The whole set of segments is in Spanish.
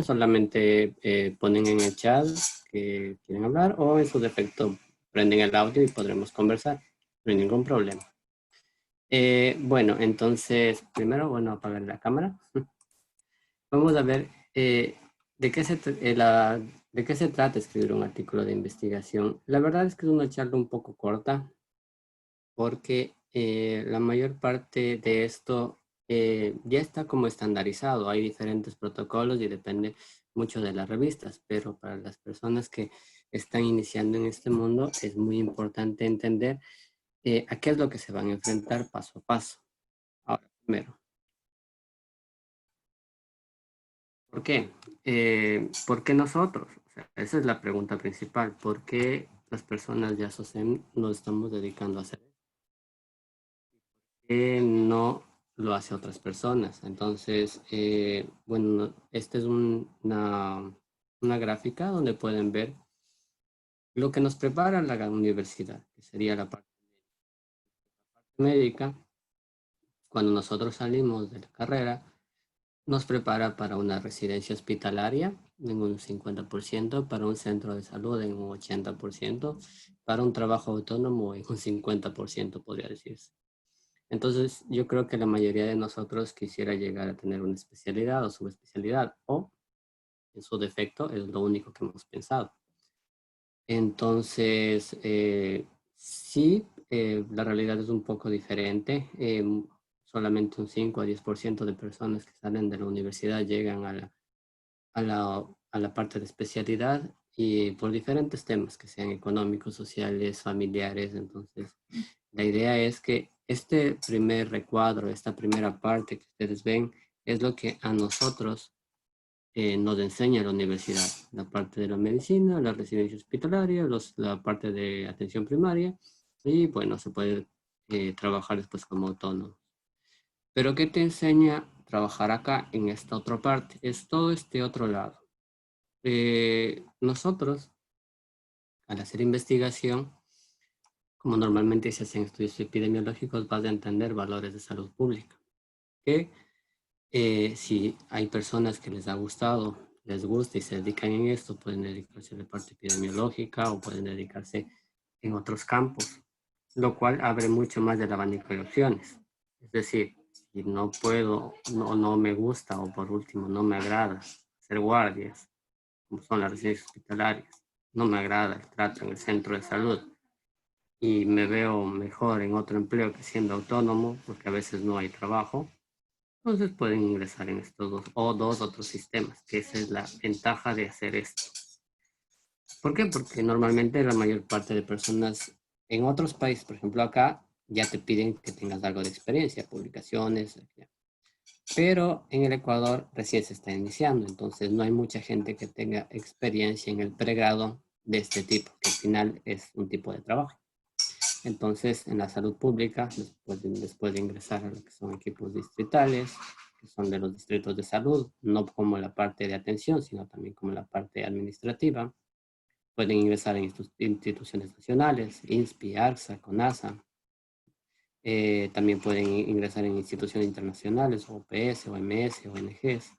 solamente ponen en el chat que quieren hablar o en su defecto prenden el audio y podremos conversar. No hay ningún problema. Bueno, entonces, primero, bueno, apagar la cámara. Vamos a ver de qué se trata escribir un artículo de investigación. La verdad es que es una charla un poco corta porque la mayor parte de esto ya está como estandarizado. Hay diferentes protocolos y depende mucho de las revistas, pero para las personas que están iniciando en este mundo es muy importante entender a qué es lo que se van a enfrentar paso a paso. Ahora, primero, ¿por qué? ¿Por qué nosotros? O sea, esa es la pregunta principal. ¿Por qué las personas de ASOCEM nos estamos dedicando a hacer que no lo hace otras personas? Entonces, bueno, esta es una gráfica donde pueden ver lo que nos prepara la universidad, que sería la parte médica. Cuando nosotros salimos de la carrera, nos prepara para una residencia hospitalaria en un 50%, para un centro de salud en un 80%, para un trabajo autónomo en un 50%, podría decirse. Entonces, yo creo que la mayoría de nosotros quisiera llegar a tener una especialidad o subespecialidad, o en su defecto, es lo único que hemos pensado. Entonces, sí, la realidad es un poco diferente. Solamente un 5 a 10% de personas que salen de la universidad llegan a la parte de especialidad y por diferentes temas, que sean económicos, sociales, familiares. Entonces, la idea es que este primer recuadro, esta primera parte que ustedes ven, es lo que a nosotros nos enseña la universidad, la parte de la medicina, la residencia hospitalaria, la parte de atención primaria y bueno, se puede trabajar después como autónomo. Pero ¿qué te enseña trabajar acá en esta otra parte? Es todo este otro lado. Nosotros, al hacer investigación, como normalmente se hacen estudios epidemiológicos, vas a entender valores de salud pública. Que si hay personas que les ha gustado, les gusta y se dedican en esto, pueden dedicarse a la parte epidemiológica o pueden dedicarse en otros campos, lo cual abre mucho más del abanico de opciones. Es decir, si no puedo, no me gusta o por último no me agrada ser guardias, como son las residencias hospitalarias, no me agrada el trato en el centro de salud y me veo mejor en otro empleo que siendo autónomo, porque a veces no hay trabajo, entonces pueden ingresar en estos dos o dos otros sistemas, que esa es la ventaja de hacer esto. ¿Por qué? Porque normalmente la mayor parte de personas en otros países, por ejemplo acá, ya te piden que tengas algo de experiencia, publicaciones, pero en el Ecuador recién se está iniciando, entonces no hay mucha gente que tenga experiencia en el pregrado de este tipo, que al final es un tipo de trabajo. Entonces, en la salud pública, después de ingresar a lo que son equipos distritales, que son de los distritos de salud, no como la parte de atención, sino también como la parte administrativa, pueden ingresar en instituciones nacionales, INSPI, ARSA, CONASA, también pueden ingresar en instituciones internacionales, OPS, OMS, ONGs,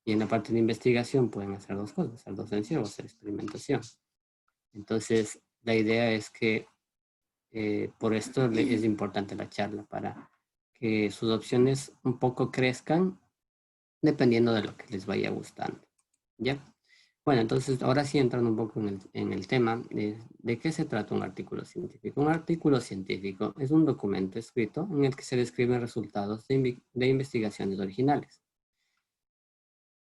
y en la parte de investigación pueden hacer dos cosas, hacer docencia o hacer experimentación. Entonces, la idea es que por esto es importante la charla para que sus opciones un poco crezcan dependiendo de lo que les vaya gustando. ¿Ya? Bueno, entonces ahora sí entrando un poco en el tema de qué se trata un artículo científico. Un artículo científico es un documento escrito en el que se describen resultados de investigaciones originales.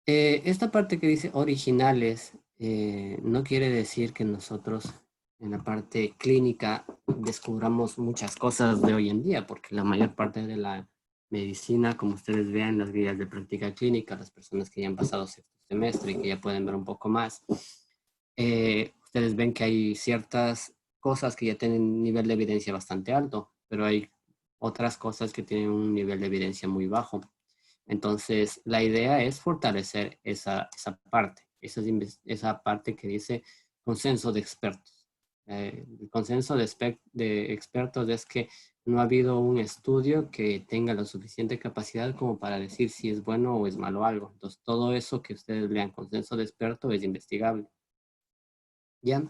Esta parte que dice originales no quiere decir que nosotros en la parte clínica descubramos muchas cosas de hoy en día, porque la mayor parte de la medicina, como ustedes vean en las guías de práctica clínica, las personas que ya han pasado sexto semestre y que ya pueden ver un poco más, ustedes ven que hay ciertas cosas que ya tienen un nivel de evidencia bastante alto, pero hay otras cosas que tienen un nivel de evidencia muy bajo. Entonces, la idea es fortalecer esa parte, esa parte que dice consenso de expertos. El consenso de expertos es que no ha habido un estudio que tenga la suficiente capacidad como para decir si es bueno o es malo algo. Entonces, todo eso que ustedes lean consenso de experto es investigable. ¿Ya?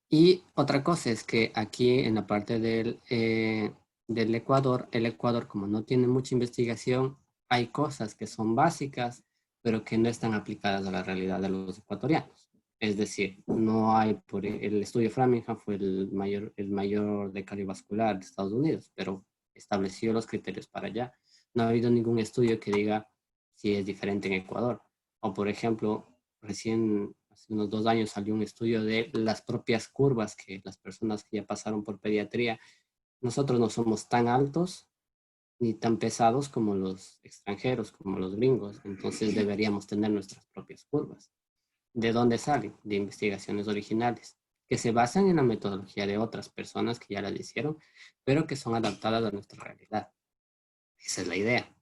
Y otra cosa es que aquí en la parte del Ecuador, el Ecuador como no tiene mucha investigación, hay cosas que son básicas, pero que no están aplicadas a la realidad de los ecuatorianos. Es decir, no hay, el estudio Framingham fue el mayor de cardiovascular de Estados Unidos, pero estableció los criterios para allá. No ha habido ningún estudio que diga si es diferente en Ecuador. O por ejemplo, recién hace unos 2 años salió un estudio de las propias curvas que las personas que ya pasaron por pediatría, nosotros no somos tan altos ni tan pesados como los extranjeros, como los gringos, entonces deberíamos tener nuestras propias curvas. ¿De dónde salen? De investigaciones originales, que se basan en la metodología de otras personas que ya las hicieron, pero que son adaptadas a nuestra realidad. Esa es la idea.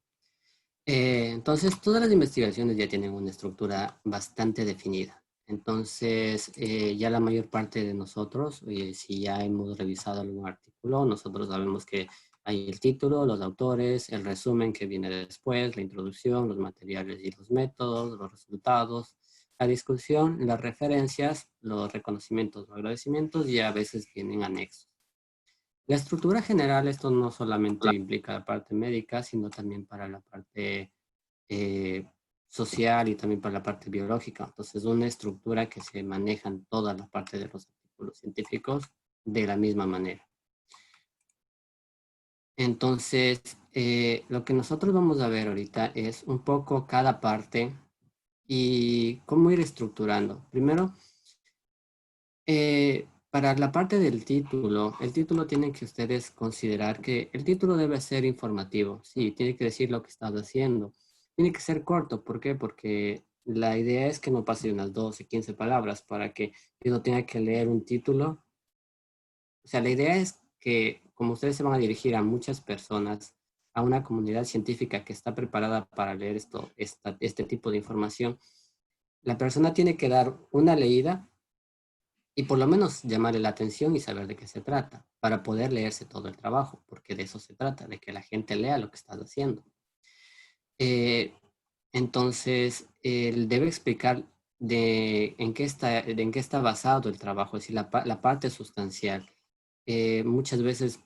Entonces, todas las investigaciones ya tienen una estructura bastante definida. Entonces, ya la mayor parte de nosotros, si ya hemos revisado algún artículo, nosotros sabemos que hay el título, los autores, el resumen que viene después, la introducción, los materiales y los métodos, los resultados, la discusión, las referencias, los reconocimientos, los agradecimientos y a veces vienen anexos. La estructura general, esto no solamente implica la parte médica, sino también para la parte eh, social y también para la parte biológica. Entonces, una estructura que se maneja en toda la parte de los artículos científicos de la misma manera. Entonces, lo que nosotros vamos a ver ahorita es un poco cada parte y cómo ir estructurando. Primero, para la parte del título, el título tiene que ustedes considerar que el título debe ser informativo. Sí, tiene que decir lo que estás haciendo. Tiene que ser corto. ¿Por qué? Porque la idea es que no pase unas 12, 15 palabras para que yo no tenga que leer un título. O sea, la idea es que como ustedes se van a dirigir a muchas personas, a una comunidad científica que está preparada para leer este tipo de información, la persona tiene que dar una leída y por lo menos llamarle la atención y saber de qué se trata, para poder leerse todo el trabajo, porque de eso se trata, de que la gente lea lo que estás haciendo. Eh, entonces, él debe explicar en qué está basado el trabajo, es decir, la parte sustancial. Muchas veces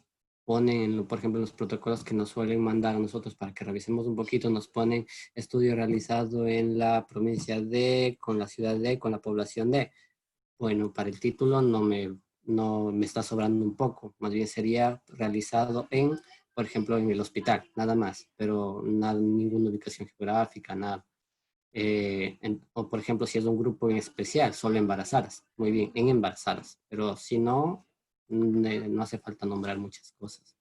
ponen, por ejemplo, en los protocolos que nos suelen mandar a nosotros para que revisemos un poquito, nos ponen estudio realizado en la provincia de, con la ciudad de, con la población de. Bueno, para el título no me está sobrando un poco, más bien sería realizado por ejemplo, en el hospital, nada más, pero nada, ninguna ubicación geográfica, nada. O por ejemplo, si es un grupo en especial, solo embarazadas, muy bien, en embarazadas, pero si no, no hace falta nombrar muchas cosas.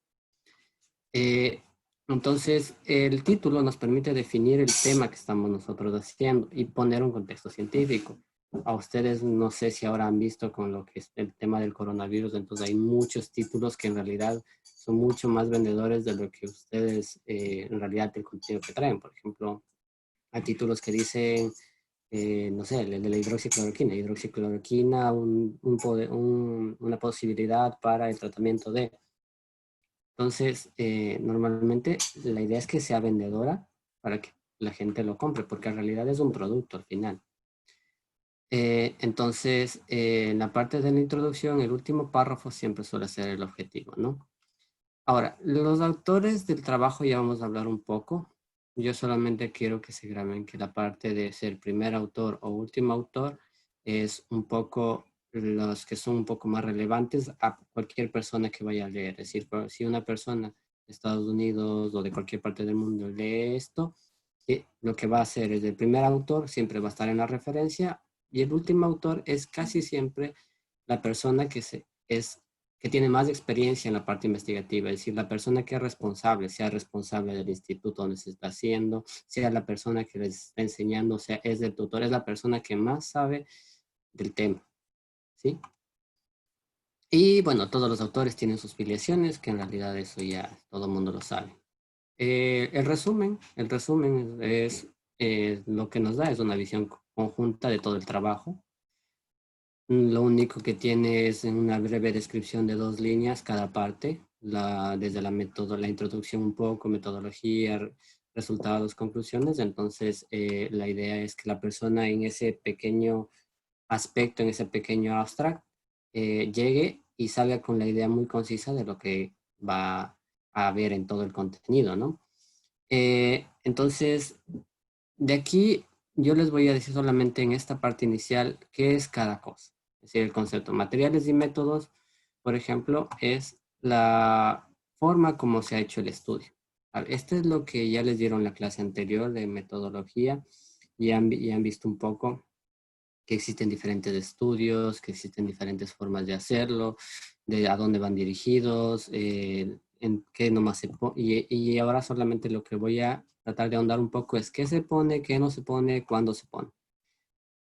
Eh, entonces, el título nos permite definir el tema que estamos nosotros haciendo y poner un contexto científico. A ustedes no sé si ahora han visto con lo que es el tema del coronavirus, entonces hay muchos títulos que en realidad son mucho más vendedores de lo que ustedes en realidad el contenido que traen. Por ejemplo, hay títulos que dicen, no sé, el de la hidroxicloroquina, una posibilidad para el tratamiento de. Entonces, normalmente la idea es que sea vendedora para que la gente lo compre, porque en realidad es un producto al final. Entonces, en la parte de la introducción, el último párrafo siempre suele ser el objetivo, ¿no? Ahora, los autores del trabajo ya vamos a hablar un poco. Yo solamente quiero que se graben que la parte de ser primer autor o último autor es un poco los que son un poco más relevantes a cualquier persona que vaya a leer. Es decir, si una persona de Estados Unidos o de cualquier parte del mundo lee esto, lo que va a hacer es el primer autor siempre va a estar en la referencia y el último autor es casi siempre la persona que tiene más experiencia en la parte investigativa, es decir, la persona que es responsable, sea responsable del instituto donde se está haciendo, sea la persona que les está enseñando, sea es el tutor, es la persona que más sabe del tema, ¿sí? Y bueno, todos los autores tienen sus filiaciones, que en realidad eso ya todo el mundo lo sabe. El resumen es lo que nos da, es una visión conjunta de todo el trabajo. Lo único que tiene es una breve descripción de 2 líneas cada parte, desde la introducción un poco, metodología, resultados, conclusiones. Entonces, la idea es que la persona en ese pequeño aspecto, en ese pequeño abstract, llegue y salga con la idea muy concisa de lo que va a ver en todo el contenido, ¿no? Entonces, de aquí yo les voy a decir solamente en esta parte inicial qué es cada cosa. Es decir, el concepto materiales y métodos, por ejemplo, es la forma como se ha hecho el estudio. Este es lo que ya les dieron la clase anterior de metodología y han visto un poco que existen diferentes estudios, que existen diferentes formas de hacerlo, de a dónde van dirigidos, en qué nomás se pone. Y ahora solamente lo que voy a tratar de ahondar un poco es qué se pone, qué no se pone, cuándo se pone,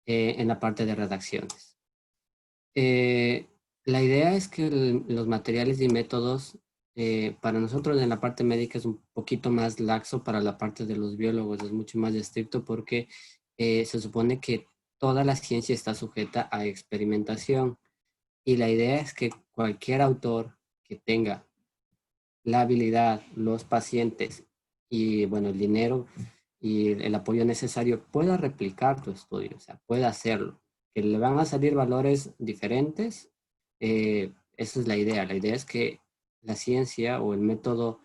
en la parte de redacciones. Eh, la idea es que los materiales y métodos, para nosotros en la parte médica es un poquito más laxo, para la parte de los biólogos es mucho más estricto porque se supone que toda la ciencia está sujeta a experimentación y la idea es que cualquier autor que tenga la habilidad, los pacientes y bueno, el dinero y el apoyo necesario pueda replicar tu estudio, o sea, pueda hacerlo. Que le van a salir valores diferentes, esa es la idea. La idea es que la ciencia o el método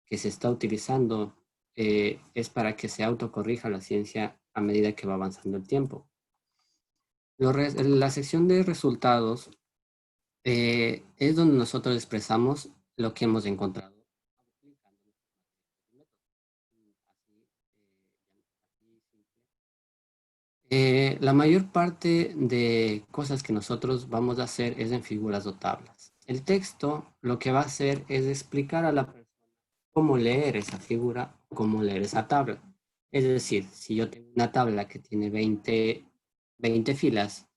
que se está utilizando es para que se autocorrija la ciencia a medida que va avanzando el tiempo. La sección de resultados es donde nosotros expresamos lo que hemos encontrado. La mayor parte de cosas que nosotros vamos a hacer es en figuras o tablas. El texto lo que va a hacer es explicar a la persona cómo leer esa figura, cómo leer esa tabla. Es decir, si yo tengo una tabla que tiene 20 filas,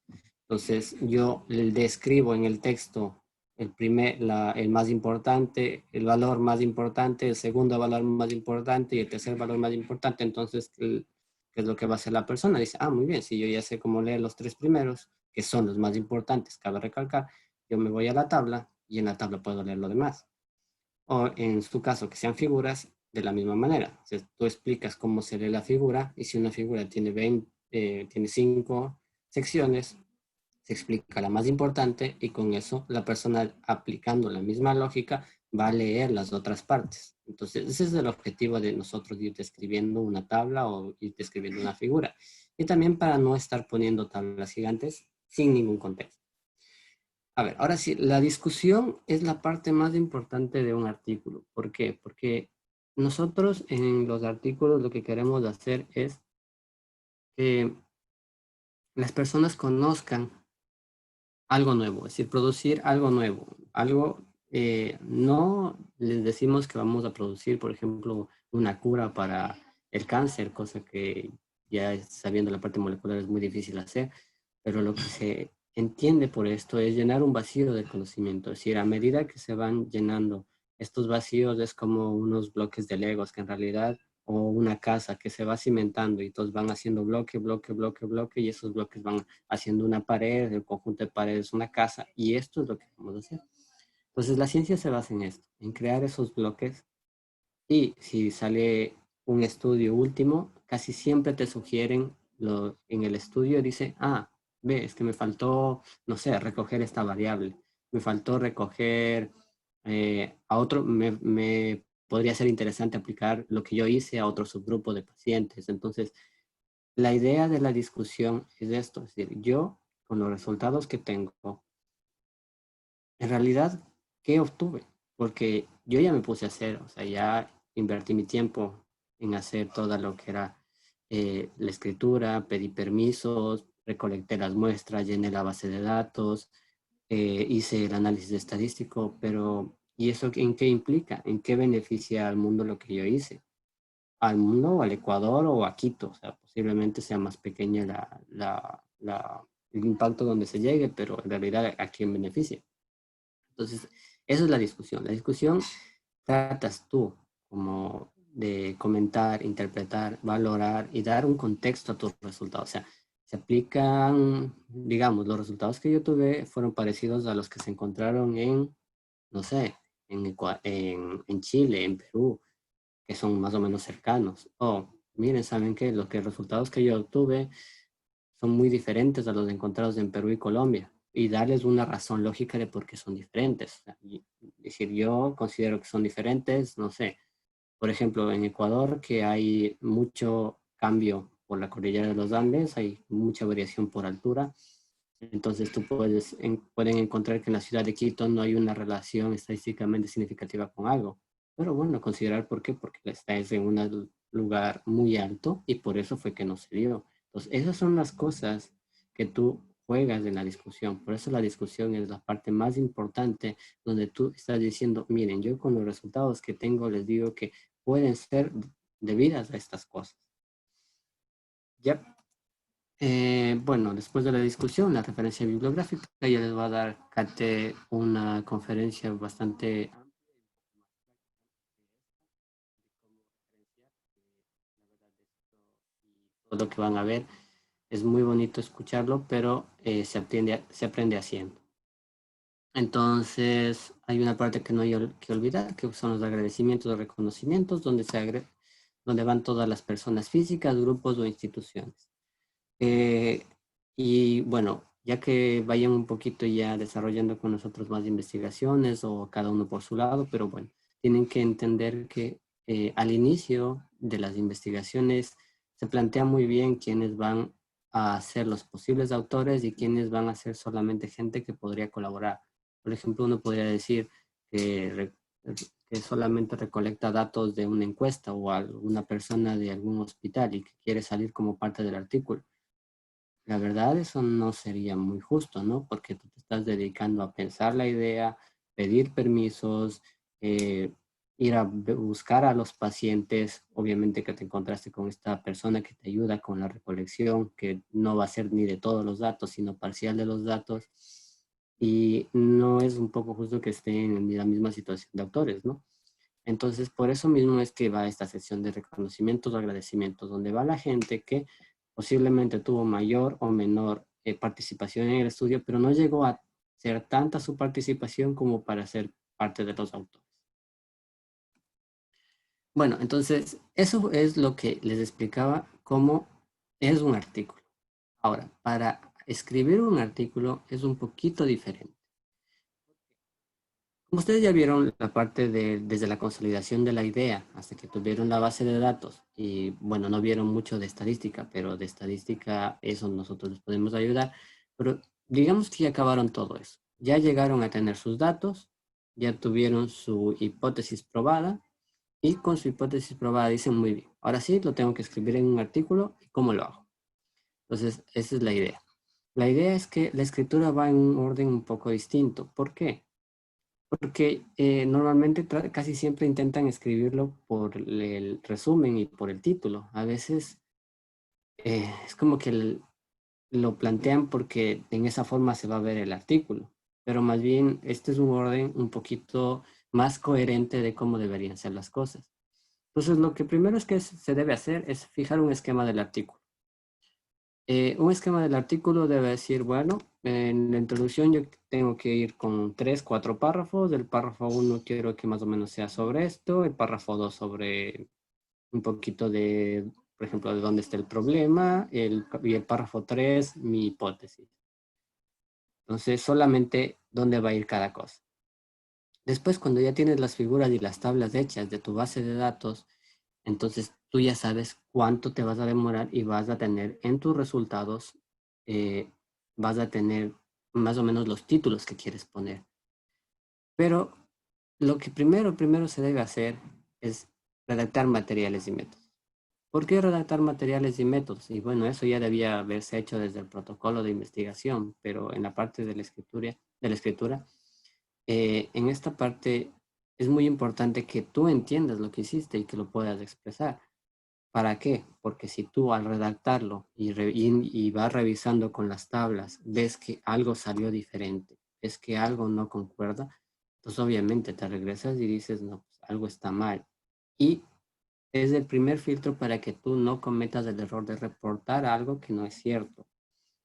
entonces yo le describo en el texto el más importante, el valor más importante, el segundo valor más importante y el tercer valor más importante. Entonces, ¿qué es lo que va a hacer la persona? Dice, ah, muy bien, si yo ya sé cómo leer los tres primeros, que son los más importantes, cabe recalcar, yo me voy a la tabla y en la tabla puedo leer lo demás. O en su caso, que sean figuras, de la misma manera. O sea, tú explicas cómo se lee la figura y si una figura tiene 5 secciones, se explica la más importante y con eso la persona aplicando la misma lógica va a leer las otras partes. Entonces, ese es el objetivo de nosotros ir describiendo una tabla o ir describiendo una figura. Y también para no estar poniendo tablas gigantes sin ningún contexto. A ver, ahora sí, la discusión es la parte más importante de un artículo. ¿Por qué? Porque nosotros en los artículos lo que queremos hacer es que las personas conozcan algo nuevo, es decir, producir algo nuevo, algo, no les decimos que vamos a producir, por ejemplo, una cura para el cáncer, cosa que ya sabiendo la parte molecular es muy difícil hacer, pero lo que se entiende por esto es llenar un vacío del conocimiento, es decir, a medida que se van llenando estos vacíos es como unos bloques de Legos que en realidad o una casa que se va cimentando y todos van haciendo bloque, bloque, bloque, bloque y esos bloques van haciendo una pared, el conjunto de paredes, una casa, y esto es lo que vamos a hacer. Entonces la ciencia se basa en esto, en crear esos bloques, y si sale un estudio último, casi siempre te sugieren, en el estudio dice, ah, ve, es que me faltó, no sé, recoger esta variable, me faltó recoger a otro, me podría ser interesante aplicar lo que yo hice a otro subgrupo de pacientes. Entonces, la idea de la discusión es esto, es decir, yo con los resultados que tengo, en realidad, ¿qué obtuve? Porque yo ya me puse a hacer, o sea, ya invertí mi tiempo en hacer todo lo que era la escritura, pedí permisos, recolecté las muestras, llené la base de datos, hice el análisis estadístico, pero ¿y eso en qué implica? ¿En qué beneficia al mundo lo que yo hice? Al mundo, al Ecuador o a Quito. O sea, posiblemente sea más pequeña el impacto donde se llegue, pero en realidad a quién beneficia. Entonces, esa es la discusión. La discusión tratas tú como de comentar, interpretar, valorar y dar un contexto a tus resultados. O sea, se aplican, digamos, los resultados que yo tuve fueron parecidos a los que se encontraron en, no sé, en Chile, en Perú, que son más o menos cercanos. O, miren, ¿saben qué? Los resultados que yo obtuve son muy diferentes a los encontrados en Perú y Colombia. Y darles una razón lógica de por qué son diferentes. O sea, decir, yo considero que son diferentes, no sé. Por ejemplo, en Ecuador, que hay mucho cambio por la cordillera de los Andes, hay mucha variación por altura. Entonces tú pueden encontrar que en la ciudad de Quito no hay una relación estadísticamente significativa con algo. Pero bueno, considerar por qué, porque está en un lugar muy alto y por eso fue que no se dio. Entonces, esas son las cosas que tú juegas en la discusión. Por eso la discusión es la parte más importante donde tú estás diciendo, miren, yo con los resultados que tengo les digo que pueden ser debidas a estas cosas. Ya. Bueno, después de la discusión, la referencia bibliográfica, ya les va a dar Kate una conferencia bastante todo lo que van a ver. Es muy bonito escucharlo, pero se aprende haciendo. Entonces, hay una parte que no hay que olvidar, que son los agradecimientos o reconocimientos, donde van todas las personas físicas, grupos o instituciones. Y bueno, ya que vayan un poquito ya desarrollando con nosotros más investigaciones o cada uno por su lado, pero bueno, tienen que entender que al inicio de las investigaciones se plantea muy bien quiénes van a ser los posibles autores y quiénes van a ser solamente gente que podría colaborar. Por ejemplo, uno podría decir que solamente recolecta datos de una encuesta o alguna persona de algún hospital y que quiere salir como parte del artículo. La verdad, eso no sería muy justo, ¿no? Porque tú te estás dedicando a pensar la idea, pedir permisos, eh, ir a buscar a los pacientes, obviamente que te encontraste con esta persona que te ayuda con la recolección, que no va a ser ni de todos los datos, sino parcial de los datos, y no es un poco justo que estén en la misma situación de autores, ¿no? Entonces, por eso mismo es que va esta sesión de reconocimientos o agradecimientos, donde va la gente que posiblemente tuvo mayor o menor participación en el estudio, pero no llegó a ser tanta su participación como para ser parte de los autores. Bueno, entonces, eso es lo que les explicaba cómo es un artículo. Ahora, para escribir un artículo es un poquito diferente. Como ustedes ya vieron la parte desde la consolidación de la idea hasta que tuvieron la base de datos y bueno, no vieron mucho de estadística, pero de estadística eso nosotros les podemos ayudar, pero digamos que ya acabaron todo eso. Ya llegaron a tener sus datos, ya tuvieron su hipótesis probada y con su hipótesis probada dicen muy bien, ahora sí lo tengo que escribir en un artículo y cómo lo hago. Entonces, esa es la idea. La idea es que la escritura va en un orden un poco distinto. ¿Por qué? Porque normalmente casi siempre intentan escribirlo por el resumen y por el título. A veces es como que lo plantean porque en esa forma se va a ver el artículo, pero más bien este es un orden un poquito más coherente de cómo deberían ser las cosas. Entonces, lo que primero es que se debe hacer es fijar un esquema del artículo. Un esquema del artículo debe decir, bueno, en la introducción yo tengo que ir con 3, 4 párrafos. El párrafo 1 quiero que más o menos sea sobre esto, el párrafo 2 sobre un poquito de, por ejemplo, de dónde está el problema, y el párrafo 3 mi hipótesis. Entonces, solamente dónde va a ir cada cosa. Después, cuando ya tienes las figuras y las tablas hechas de tu base de datos, entonces tú ya sabes cuánto te vas a demorar y vas a tener en tus resultados, eh, vas a tener más o menos los títulos que quieres poner. Pero lo que primero se debe hacer es redactar materiales y métodos. ¿Por qué redactar materiales y métodos? Y bueno, eso ya debía haberse hecho desde el protocolo de investigación, pero en la parte de la escritura, en esta parte es muy importante que tú entiendas lo que hiciste y que lo puedas expresar. ¿Para qué? Porque si tú al redactarlo y vas revisando con las tablas, ves que algo salió diferente, ves que algo no concuerda, pues obviamente te regresas y dices, no, pues algo está mal. Y es el primer filtro para que tú no cometas el error de reportar algo que no es cierto,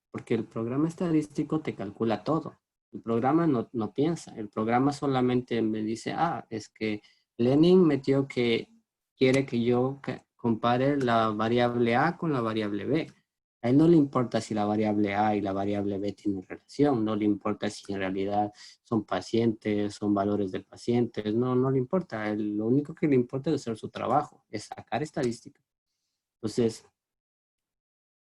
porque el programa estadístico te calcula todo. El programa no piensa. El programa solamente me dice, es que Lenin metió que quiere que yo compare la variable A con la variable B. A él no le importa si la variable A y la variable B tienen relación, no le importa si en realidad son pacientes, son valores de pacientes, no le importa. Lo único que le importa es hacer su trabajo, es sacar estadística. Entonces,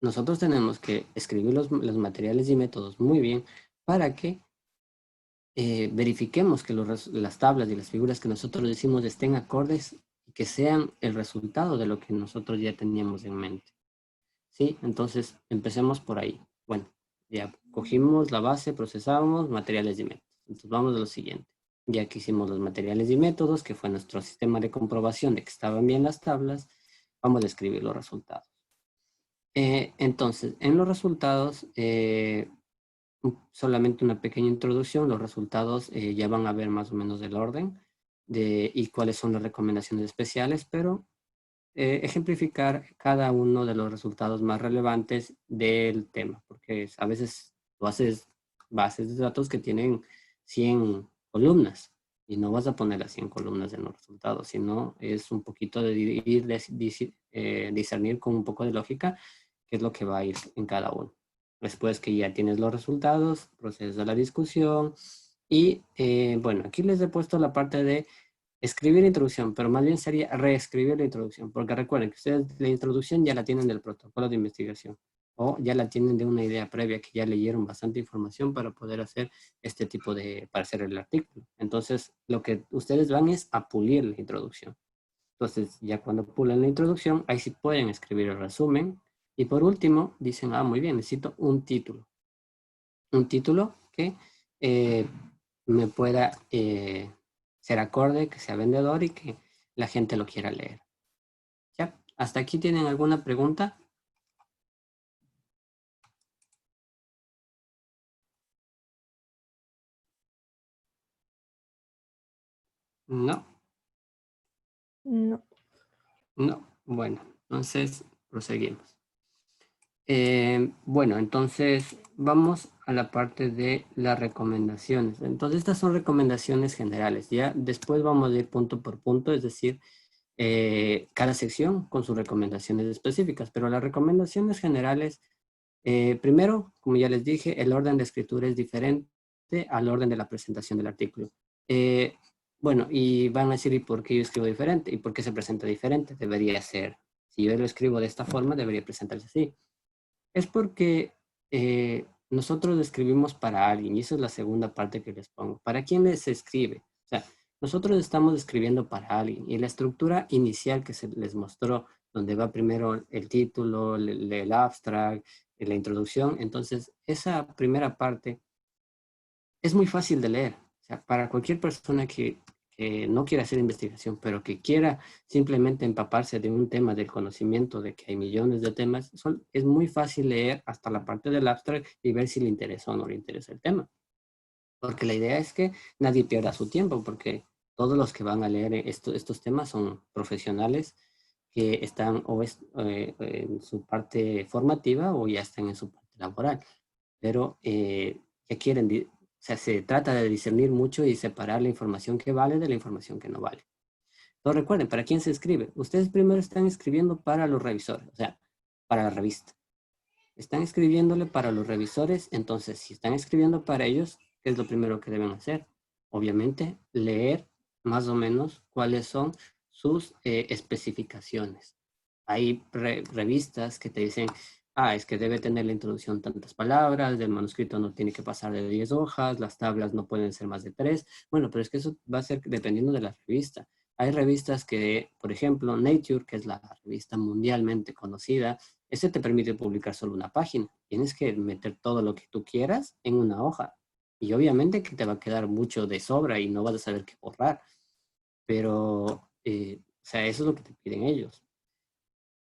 nosotros tenemos que escribir los materiales y métodos muy bien para que verifiquemos que las tablas y las figuras que nosotros decimos estén acordes y que sean el resultado de lo que nosotros ya teníamos en mente. ¿Sí? Entonces, empecemos por ahí. Bueno, ya cogimos la base, procesamos materiales y métodos. Entonces, vamos a lo siguiente. Ya que hicimos los materiales y métodos, que fue nuestro sistema de comprobación de que estaban bien las tablas, vamos a escribir los resultados. Entonces, en los resultados, solamente una pequeña introducción. Los resultados ya van a ver más o menos el orden y cuáles son las recomendaciones especiales, pero ejemplificar cada uno de los resultados más relevantes del tema, porque a veces tú haces bases de datos que tienen 100 columnas y no vas a poner las 100 columnas en los resultados, sino es un poquito de discernir con un poco de lógica qué es lo que va a ir en cada uno. Después que ya tienes los resultados, procedes a la discusión y bueno, aquí les he puesto la parte de escribir la introducción, pero más bien sería reescribir la introducción, porque recuerden que ustedes la introducción ya la tienen del protocolo de investigación o ya la tienen de una idea previa que ya leyeron bastante información para poder hacer este tipo para hacer el artículo. Entonces, lo que ustedes van es a pulir la introducción. Entonces, ya cuando pulen la introducción, ahí sí pueden escribir el resumen. Y por último, dicen, muy bien, necesito un título. Un título que me pueda ser acorde, que sea vendedor y que la gente lo quiera leer. ¿Ya? ¿Hasta aquí tienen alguna pregunta? No. No. No. Bueno, entonces proseguimos. Bueno, entonces vamos a la parte de las recomendaciones. Entonces estas son recomendaciones generales. Ya después vamos a ir punto por punto, es decir, cada sección con sus recomendaciones específicas, pero las recomendaciones generales, primero, como ya les dije, el orden de escritura es diferente al orden de la presentación del artículo. Bueno, y van a decir, ¿y por qué yo escribo diferente? ¿Y por qué se presenta diferente? Debería ser, si yo lo escribo de esta forma, debería presentarse así. Es porque nosotros escribimos para alguien, y esa es la segunda parte que les pongo. ¿Para quién les escribe? O sea, nosotros estamos escribiendo para alguien, y la estructura inicial que se les mostró, donde va primero el título, el abstract, la introducción, entonces esa primera parte es muy fácil de leer. O sea, para cualquier persona que no quiera hacer investigación, pero que quiera simplemente empaparse de un tema, del conocimiento de que hay millones de temas, es muy fácil leer hasta la parte del abstract y ver si le interesa o no le interesa el tema. Porque la idea es que nadie pierda su tiempo, porque todos los que van a leer estos temas son profesionales que están en su parte formativa o ya están en su parte laboral, pero que quieren, o sea, se trata de discernir mucho y separar la información que vale de la información que no vale. Entonces recuerden, ¿para quién se escribe? Ustedes primero están escribiendo para los revisores, o sea, para la revista. Están escribiéndole para los revisores, entonces si están escribiendo para ellos, ¿qué es lo primero que deben hacer? Obviamente, leer más o menos cuáles son sus especificaciones. Hay revistas que te dicen, es que debe tener la introducción tantas palabras, el manuscrito no tiene que pasar de 10 hojas, las tablas no pueden ser más de 3. Bueno, pero es que eso va a ser dependiendo de la revista. Hay revistas que, por ejemplo, Nature, que es la revista mundialmente conocida, ese te permite publicar solo una página. Tienes que meter todo lo que tú quieras en una hoja. Y obviamente que te va a quedar mucho de sobra y no vas a saber qué borrar. Pero, o sea, eso es lo que te piden ellos.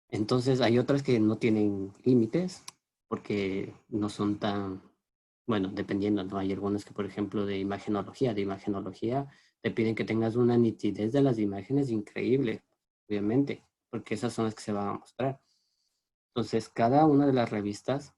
Entonces hay otras que no tienen límites porque no son tan, bueno, dependiendo, ¿no? Hay algunas que, por ejemplo, de imagenología te piden que tengas una nitidez de las imágenes increíble, obviamente, porque esas son las que se van a mostrar. Entonces, cada una de las revistas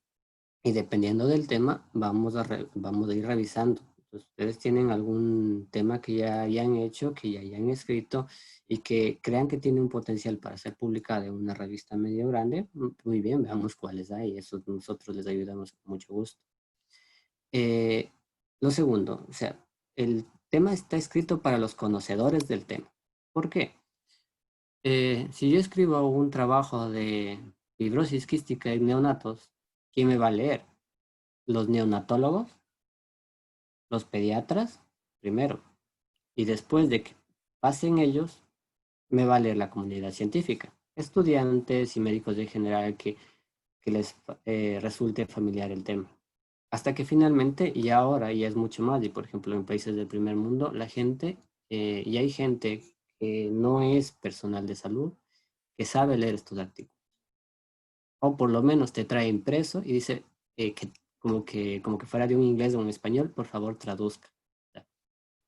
Y dependiendo del tema, vamos a ir revisando. Entonces, ustedes tienen algún tema que ya hayan hecho, que ya hayan escrito y que crean que tiene un potencial para ser publicado en una revista medio grande, muy bien, veamos cuáles hay. Eso nosotros les ayudamos con mucho gusto. Eh, lo segundo, o sea, el tema está escrito para los conocedores del tema. ¿Por qué? Si yo escribo un trabajo de fibrosis quística en neonatos, ¿quién me va a leer? ¿Los neonatólogos? ¿Los pediatras? Primero. Y después de que pasen ellos, me va a leer la comunidad científica. Estudiantes y médicos de general que les resulte familiar el tema. Hasta que finalmente, y ahora ya es mucho más, y por ejemplo en países del primer mundo, la gente, y hay gente que no es personal de salud, que sabe leer estos artículos. O por lo menos te trae impreso y dice como que fuera de un inglés o un español, por favor traduzca.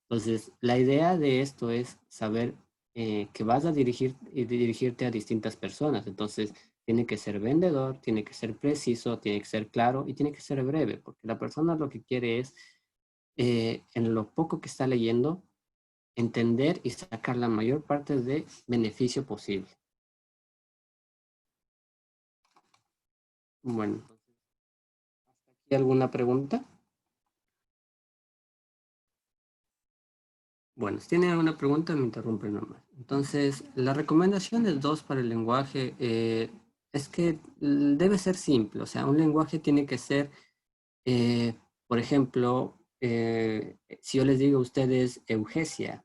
Entonces, la idea de esto es saber que vas a dirigirte a distintas personas. Entonces, tiene que ser vendedor, tiene que ser preciso, tiene que ser claro y tiene que ser breve, porque la persona lo que quiere es, en lo poco que está leyendo, entender y sacar la mayor parte de beneficio posible. Bueno, ¿hay alguna pregunta? Bueno, si tienen alguna pregunta, me interrumpen nomás. Entonces, la recomendación del 2 para el lenguaje es que debe ser simple. O sea, un lenguaje tiene que ser, eh, por ejemplo, si yo les digo a ustedes eugesia,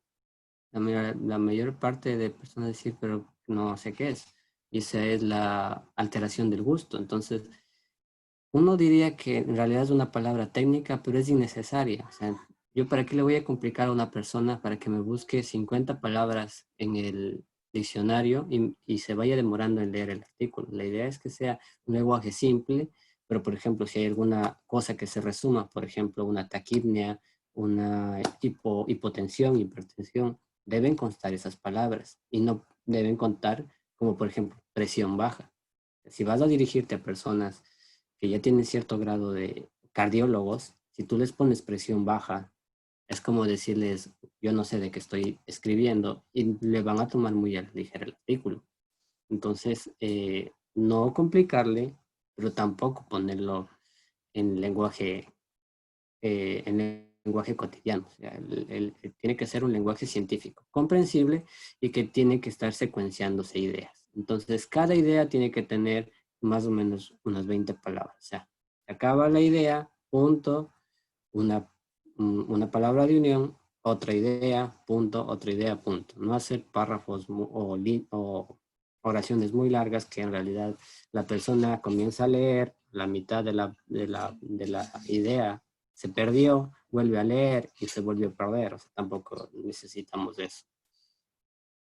la mayor parte de personas decir, pero no sé qué es. Y esa es la alteración del gusto. Entonces, uno diría que en realidad es una palabra técnica, pero es innecesaria. O sea, yo para qué le voy a complicar a una persona para que me busque 50 palabras en el diccionario y se vaya demorando en leer el artículo. La idea es que sea un lenguaje simple, pero por ejemplo, si hay alguna cosa que se resuma, por ejemplo, una taquipnea, una hipotensión, hipertensión, deben constar esas palabras y no deben contar como por ejemplo presión baja. Si vas a dirigirte a personas que ya tienen cierto grado de cardiólogos, si tú les pones presión baja, es como decirles, yo no sé de qué estoy escribiendo y le van a tomar muy a la ligera el artículo. Entonces, no complicarle, pero tampoco ponerlo en lenguaje cotidiano. O sea, tiene que ser un lenguaje científico, comprensible y que tiene que estar secuenciándose ideas. Entonces, cada idea tiene que tener más o menos unas 20 palabras. O sea, se acaba la idea, punto, una, una palabra de unión, otra idea, punto, otra idea, punto. No hacer párrafos o oraciones muy largas que en realidad la persona comienza a leer, la mitad de la idea se perdió, vuelve a leer y se vuelve a perder. O sea, tampoco necesitamos eso.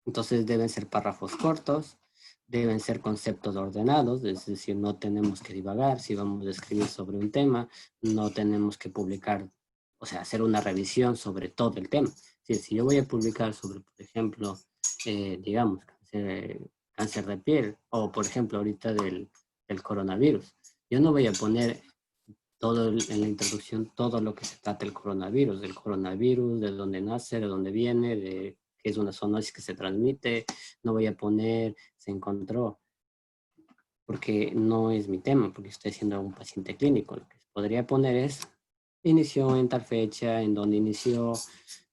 Entonces deben ser párrafos cortos, deben ser conceptos ordenados, es decir, no tenemos que divagar. Si vamos a escribir sobre un tema, no tenemos que publicar, o sea, hacer una revisión sobre todo el tema. Si yo voy a publicar sobre, por ejemplo, digamos, cáncer de piel, o por ejemplo, ahorita del coronavirus, yo no voy a poner en la introducción todo lo que se trata del coronavirus, de dónde nace, de dónde viene, de qué es una zoonosis que se transmite. No voy a poner se encontró, porque no es mi tema, porque estoy siendo un paciente clínico. Lo que podría poner es inició en tal fecha, en donde inició,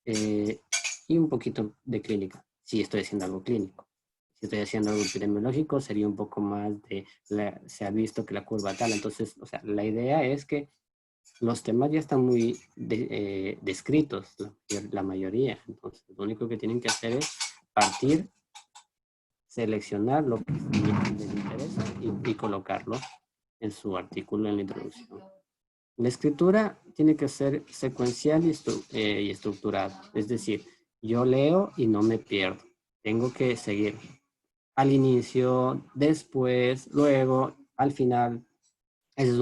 eh, y un poquito de clínica, si estoy haciendo algo clínico. Si estoy haciendo algo epidemiológico, sería un poco más de, se ha visto que la curva tal. Entonces, o sea, la idea es que los temas ya están muy descritos, la mayoría. Entonces, lo único que tienen que hacer es partir, seleccionar lo que les interesa y colocarlo en su artículo en la introducción. La escritura tiene que ser secuencial y estructurada. Es decir, yo leo y no me pierdo. Tengo que seguir al inicio, después, luego, al final. Esa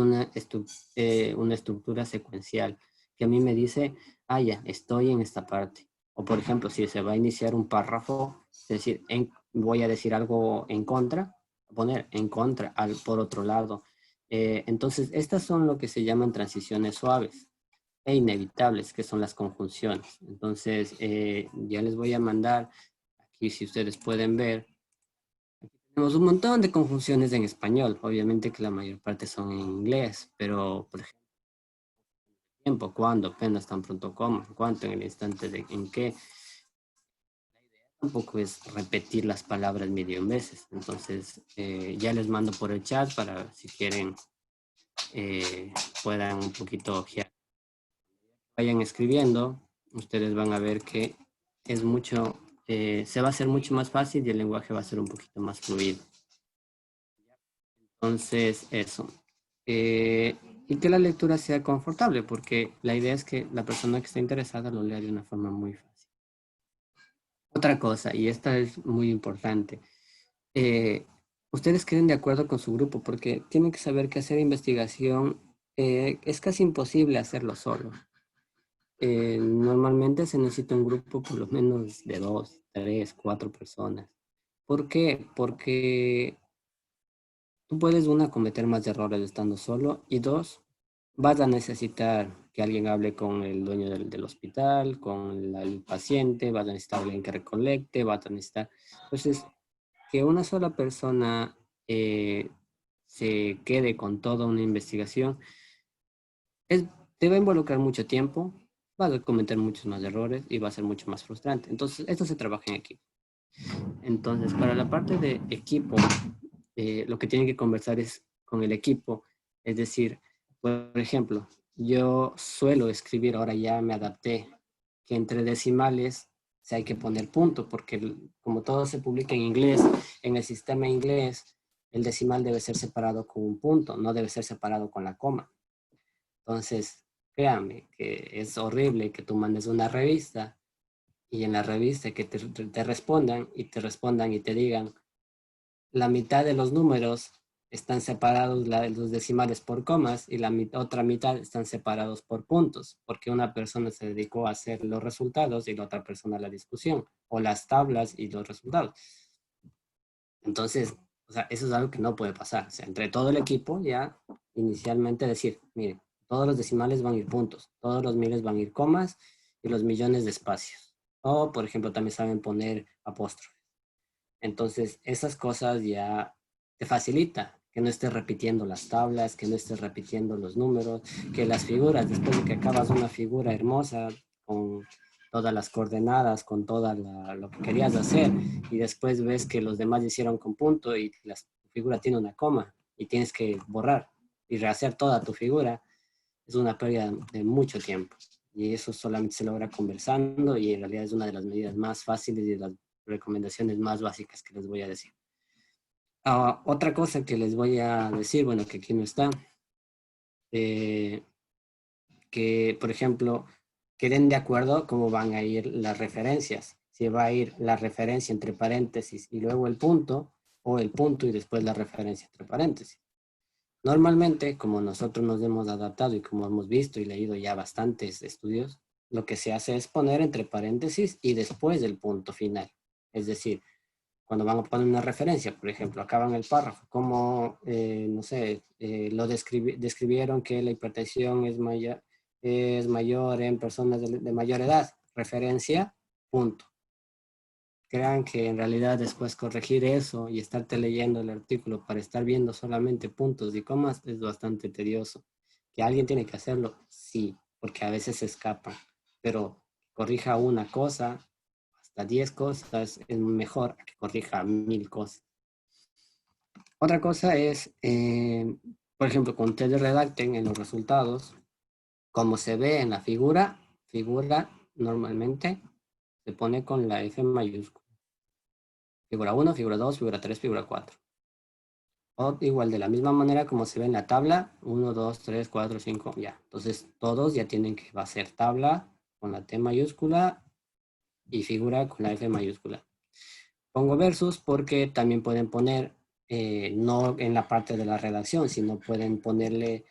es una estructura secuencial que a mí me dice, ah, ya, estoy en esta parte. O por ejemplo, si se va a iniciar un párrafo, es decir, voy a decir algo en contra, poner en contra, por otro lado. Entonces, estas son lo que se llaman transiciones suaves e inevitables, que son las conjunciones. Entonces, ya les voy a mandar, aquí si ustedes pueden ver, tenemos un montón de conjunciones en español. Obviamente que la mayor parte son en inglés, pero por ejemplo, tiempo, cuándo, apenas, tan pronto como, cuánto, en el instante de en qué. Tampoco es repetir las palabras medio veces. Entonces, ya les mando por el chat para si quieren puedan un poquito ojear. Vayan escribiendo, ustedes van a ver que es mucho, se va a hacer mucho más fácil y el lenguaje va a ser un poquito más fluido. Entonces, eso. Y que la lectura sea confortable, porque la idea es que la persona que está interesada lo lea de una forma muy fácil. Otra cosa, y esta es muy importante, ustedes queden de acuerdo con su grupo, porque tienen que saber que hacer investigación es casi imposible hacerlo solo. Normalmente se necesita un grupo por lo menos de 2, 3, 4 personas. ¿Por qué? Porque tú puedes, una, cometer más errores estando solo y dos, vas a necesitar que alguien hable con el dueño del hospital, con el paciente, vas a necesitar alguien que recolecte, vas a necesitar... Entonces, que una sola persona se quede con toda una investigación es, te va a involucrar mucho tiempo, vas a cometer muchos más errores y va a ser mucho más frustrante. Entonces, esto se trabaja en equipo. Entonces, para la parte de equipo, lo que tienen que conversar es con el equipo. Es decir, por ejemplo, yo suelo escribir, ahora ya me adapté, que entre decimales se hay que poner punto, porque como todo se publica en inglés, en el sistema inglés, el decimal debe ser separado con un punto, no debe ser separado con la coma. Entonces, créanme que es horrible que tú mandes una revista y en la revista que te respondan y te digan la mitad de los números están separados los decimales por comas y la otra mitad están separados por puntos, porque una persona se dedicó a hacer los resultados y la otra persona la discusión, o las tablas y los resultados. Entonces, o sea, eso es algo que no puede pasar. O sea, entre todo el equipo ya inicialmente decir, mire, todos los decimales van a ir puntos, todos los miles van a ir comas y los millones de espacios. O, por ejemplo, también saben poner apóstrofes. Entonces, esas cosas ya te facilita que no estés repitiendo las tablas, que no estés repitiendo los números, que las figuras, después de que acabas una figura hermosa con todas las coordenadas, con toda lo que querías hacer, y después ves que los demás hicieron con punto y la figura tiene una coma y tienes que borrar y rehacer toda tu figura, es una pérdida de mucho tiempo. Y eso solamente se logra conversando y en realidad es una de las medidas más fáciles y de las recomendaciones más básicas que les voy a decir. Otra cosa que les voy a decir, bueno, que aquí no está, que por ejemplo, queden de acuerdo cómo van a ir las referencias. Si va a ir la referencia entre paréntesis y luego el punto, o el punto y después la referencia entre paréntesis. Normalmente, como nosotros nos hemos adaptado y como hemos visto y leído ya bastantes estudios, lo que se hace es poner entre paréntesis y después el punto final. Es decir, cuando van a poner una referencia, por ejemplo, acaban el párrafo, como, no sé, describieron que la hipertensión es mayor en personas de mayor edad, referencia, punto. Crean que en realidad después corregir eso y estarte leyendo el artículo para estar viendo solamente puntos y comas es bastante tedioso. ¿Que alguien tiene que hacerlo? Sí, porque a veces se escapan, pero corrija una cosa, hasta 10 cosas, es mejor que corrija 1000 cosas. Otra cosa es, por ejemplo, cuando ustedes redacten en los resultados, como se ve en la figura normalmente se pone con la F mayúscula. Figura 1, figura 2, figura 3, figura 4. O igual de la misma manera como se ve en la tabla, 1, 2, 3, 4, 5, ya. Entonces todos ya tienen que va a ser tabla con la T mayúscula y figura con la F mayúscula. Pongo versus porque también pueden poner, no en la parte de la redacción, sino pueden ponerle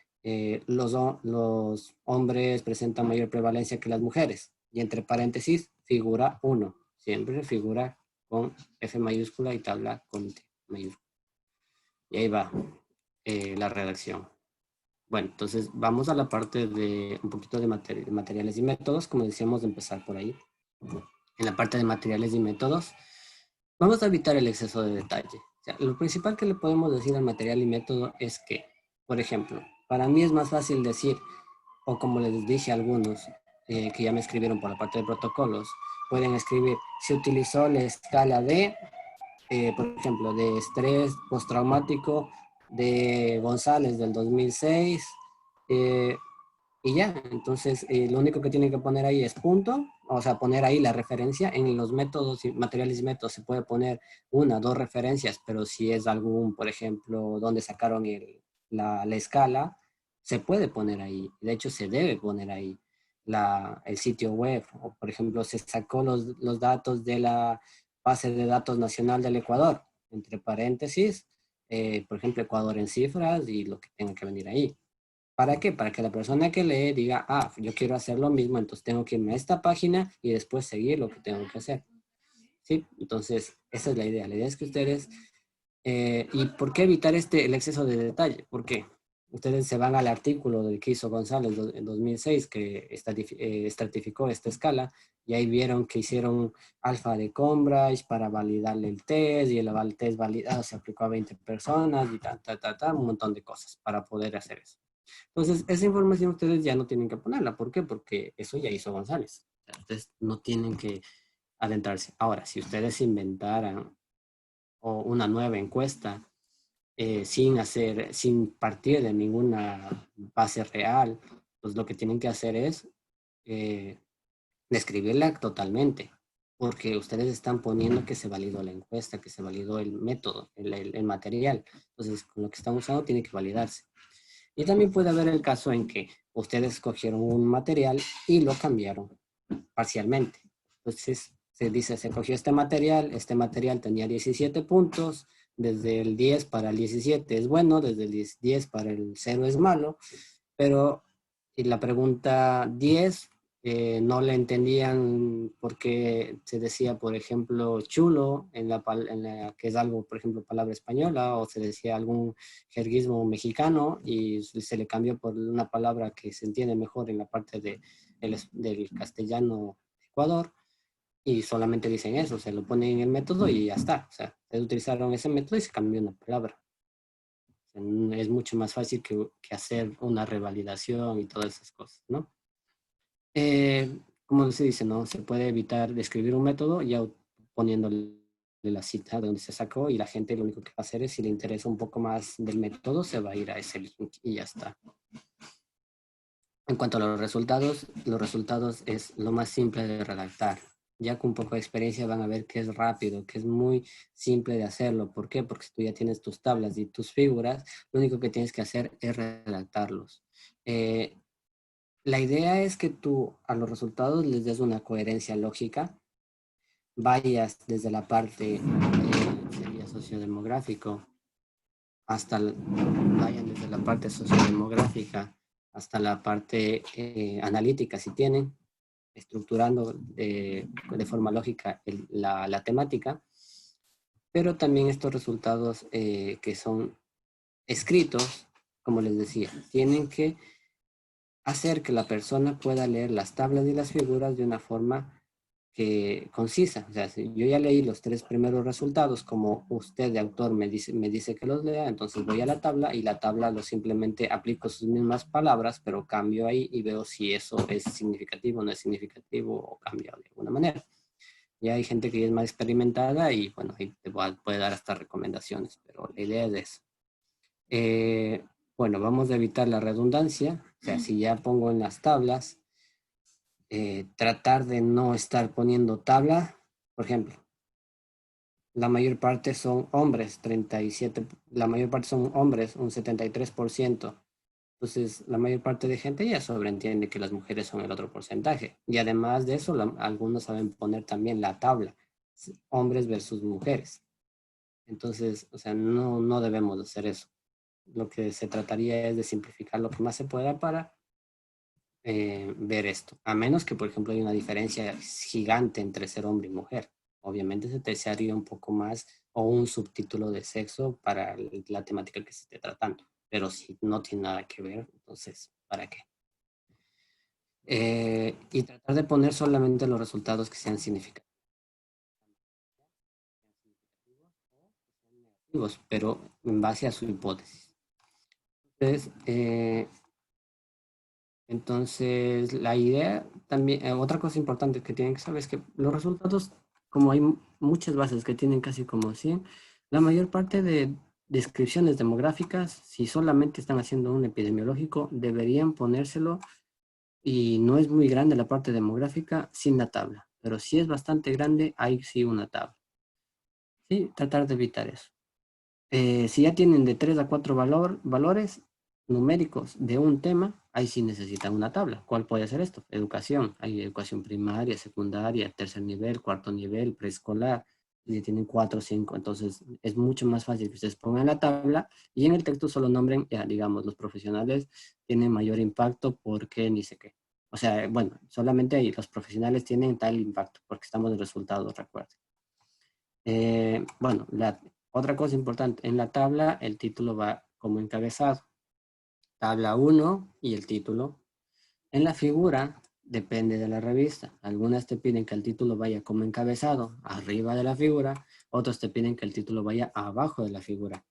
los hombres presentan mayor prevalencia que las mujeres. Y entre paréntesis, figura 1. Siempre figura con F mayúscula y tabla con T mayúscula. Y ahí va. la redacción. Bueno, entonces vamos a la parte de un poquito de materiales y métodos, como decíamos, de empezar por ahí. En la parte de materiales y métodos, vamos a evitar el exceso de detalle. O sea, lo principal que le podemos decir al material y método es que, por ejemplo, para mí es más fácil decir, o como les dije a algunos que ya me escribieron por la parte de protocolos, pueden escribir, se utilizó la escala de, por ejemplo, de estrés postraumático de González del 2006, eh, y ya. Entonces, lo único que tienen que poner ahí es punto, o sea, poner ahí la referencia. En los métodos, materiales y métodos, se puede poner una, dos referencias, pero si es algún, por ejemplo, donde sacaron la escala, se puede poner ahí. De hecho, se debe poner ahí el sitio web. O, por ejemplo, se sacó los datos de la base de datos nacional del Ecuador, entre paréntesis, por ejemplo, Ecuador en cifras y lo que tenga que venir ahí. ¿Para qué? Para que la persona que lee diga, ah, yo quiero hacer lo mismo, entonces tengo que irme a esta página y después seguir lo que tengo que hacer. ¿Sí? Entonces, esa es la idea. La idea es que ustedes, ¿y por qué evitar el exceso de detalle? ¿Por qué? Ustedes se van al artículo del que hizo González en 2006, que estratificó esta escala, y ahí vieron que hicieron alfa de Cambridge para validarle el test, y el test validado se aplicó a 20 personas, y un montón de cosas para poder hacer eso. Entonces, esa información ustedes ya no tienen que ponerla. ¿Por qué? Porque eso ya hizo González. Ustedes no tienen que adentrarse. Ahora, si ustedes inventaran una nueva encuesta sin partir de ninguna base real, pues lo que tienen que hacer es eh, describirla totalmente, porque ustedes están poniendo que se validó la encuesta, que se validó el método, el material. Entonces, con lo que están usando tiene que validarse. Y también puede haber el caso en que ustedes escogieron un material y lo cambiaron parcialmente. Entonces, se dice, se cogió este material tenía 17 puntos, desde el 10 para el 17 es bueno, desde el 10 para el 0 es malo, pero y la pregunta 10 no le entendían porque se decía, por ejemplo, chulo que es algo, por ejemplo, palabra española, o se decía algún jerguismo mexicano y se le cambió por una palabra que se entiende mejor en la parte del castellano Ecuador, y solamente dicen eso, se lo ponen en el método y ya está. O sea, utilizaron ese método y se cambió una palabra. O sea, es mucho más fácil que hacer una revalidación y todas esas cosas, ¿no? Como se dice, ¿no? Se puede evitar de escribir un método ya poniéndole la cita de donde se sacó, y la gente lo único que va a hacer es, si le interesa un poco más del método, se va a ir a ese link y ya está. En cuanto a los resultados es lo más simple de redactar. Ya con un poco de experiencia van a ver que es rápido, que es muy simple de hacerlo. ¿Por qué? Porque si tú ya tienes tus tablas y tus figuras, lo único que tienes que hacer es redactarlos. La idea es que tú a los resultados les des una coherencia lógica, vayas desde la parte sería sociodemográfico vayan desde la parte sociodemográfica hasta la parte analítica, si tienen, estructurando de forma lógica la temática, pero también estos resultados que son escritos, como les decía, tienen que hacer que la persona pueda leer las tablas y las figuras de una forma concisa. O sea, si yo ya leí los tres primeros resultados, como usted de autor me dice que los lea, entonces voy a la tabla, y la tabla lo simplemente aplico sus mismas palabras, pero cambio ahí y veo si eso es significativo o no es significativo, o cambio de alguna manera. Ya hay gente que es más experimentada y bueno, ahí puede dar hasta recomendaciones, pero la idea es eso. Eh, bueno, vamos a evitar la redundancia. O sea, si ya pongo en las tablas, tratar de no estar poniendo tabla. Por ejemplo, la mayor parte son hombres, 37, la mayor parte son hombres, un 73%. Entonces, la mayor parte de gente ya sobreentiende que las mujeres son el otro porcentaje. Y además de eso, algunos saben poner también la tabla, hombres versus mujeres. Entonces, o sea, no debemos hacer eso. Lo que se trataría es de simplificar lo que más se pueda para ver esto. A menos que, por ejemplo, hay una diferencia gigante entre ser hombre y mujer. Obviamente se haría un poco más, o un subtítulo de sexo para la temática que se esté tratando. pero si no tiene nada que ver, entonces, ¿para qué? Y tratar de poner solamente los resultados que sean significativos, pero en base a su hipótesis. Entonces, la idea también, otra cosa importante que tienen que saber es que los resultados, como hay muchas bases que tienen casi como 100, la mayor parte de descripciones demográficas, si solamente están haciendo un epidemiológico, deberían ponérselo, y no es muy grande la parte demográfica sin la tabla, pero si es bastante grande, hay sí una tabla. Sí, tratar de evitar eso. Si ya tienen de 3 a 4 valores numéricos de un tema, ahí sí necesitan una tabla. ¿Cuál puede ser esto? Educación. Hay educación primaria, secundaria, tercer nivel, cuarto nivel, preescolar. Y tienen 4 o 5, entonces es mucho más fácil que ustedes pongan la tabla y en el texto solo nombren, ya, digamos, los profesionales tienen mayor impacto porque ni sé qué. O sea, bueno, solamente ahí los profesionales tienen tal impacto porque estamos en resultados, recuerden. Bueno, otra cosa importante, en la tabla el título va como encabezado. Tabla 1 y el título. En la figura depende de la revista. Algunas te piden que el título vaya como encabezado, arriba de la figura. Otros te piden que el título vaya abajo de la figura.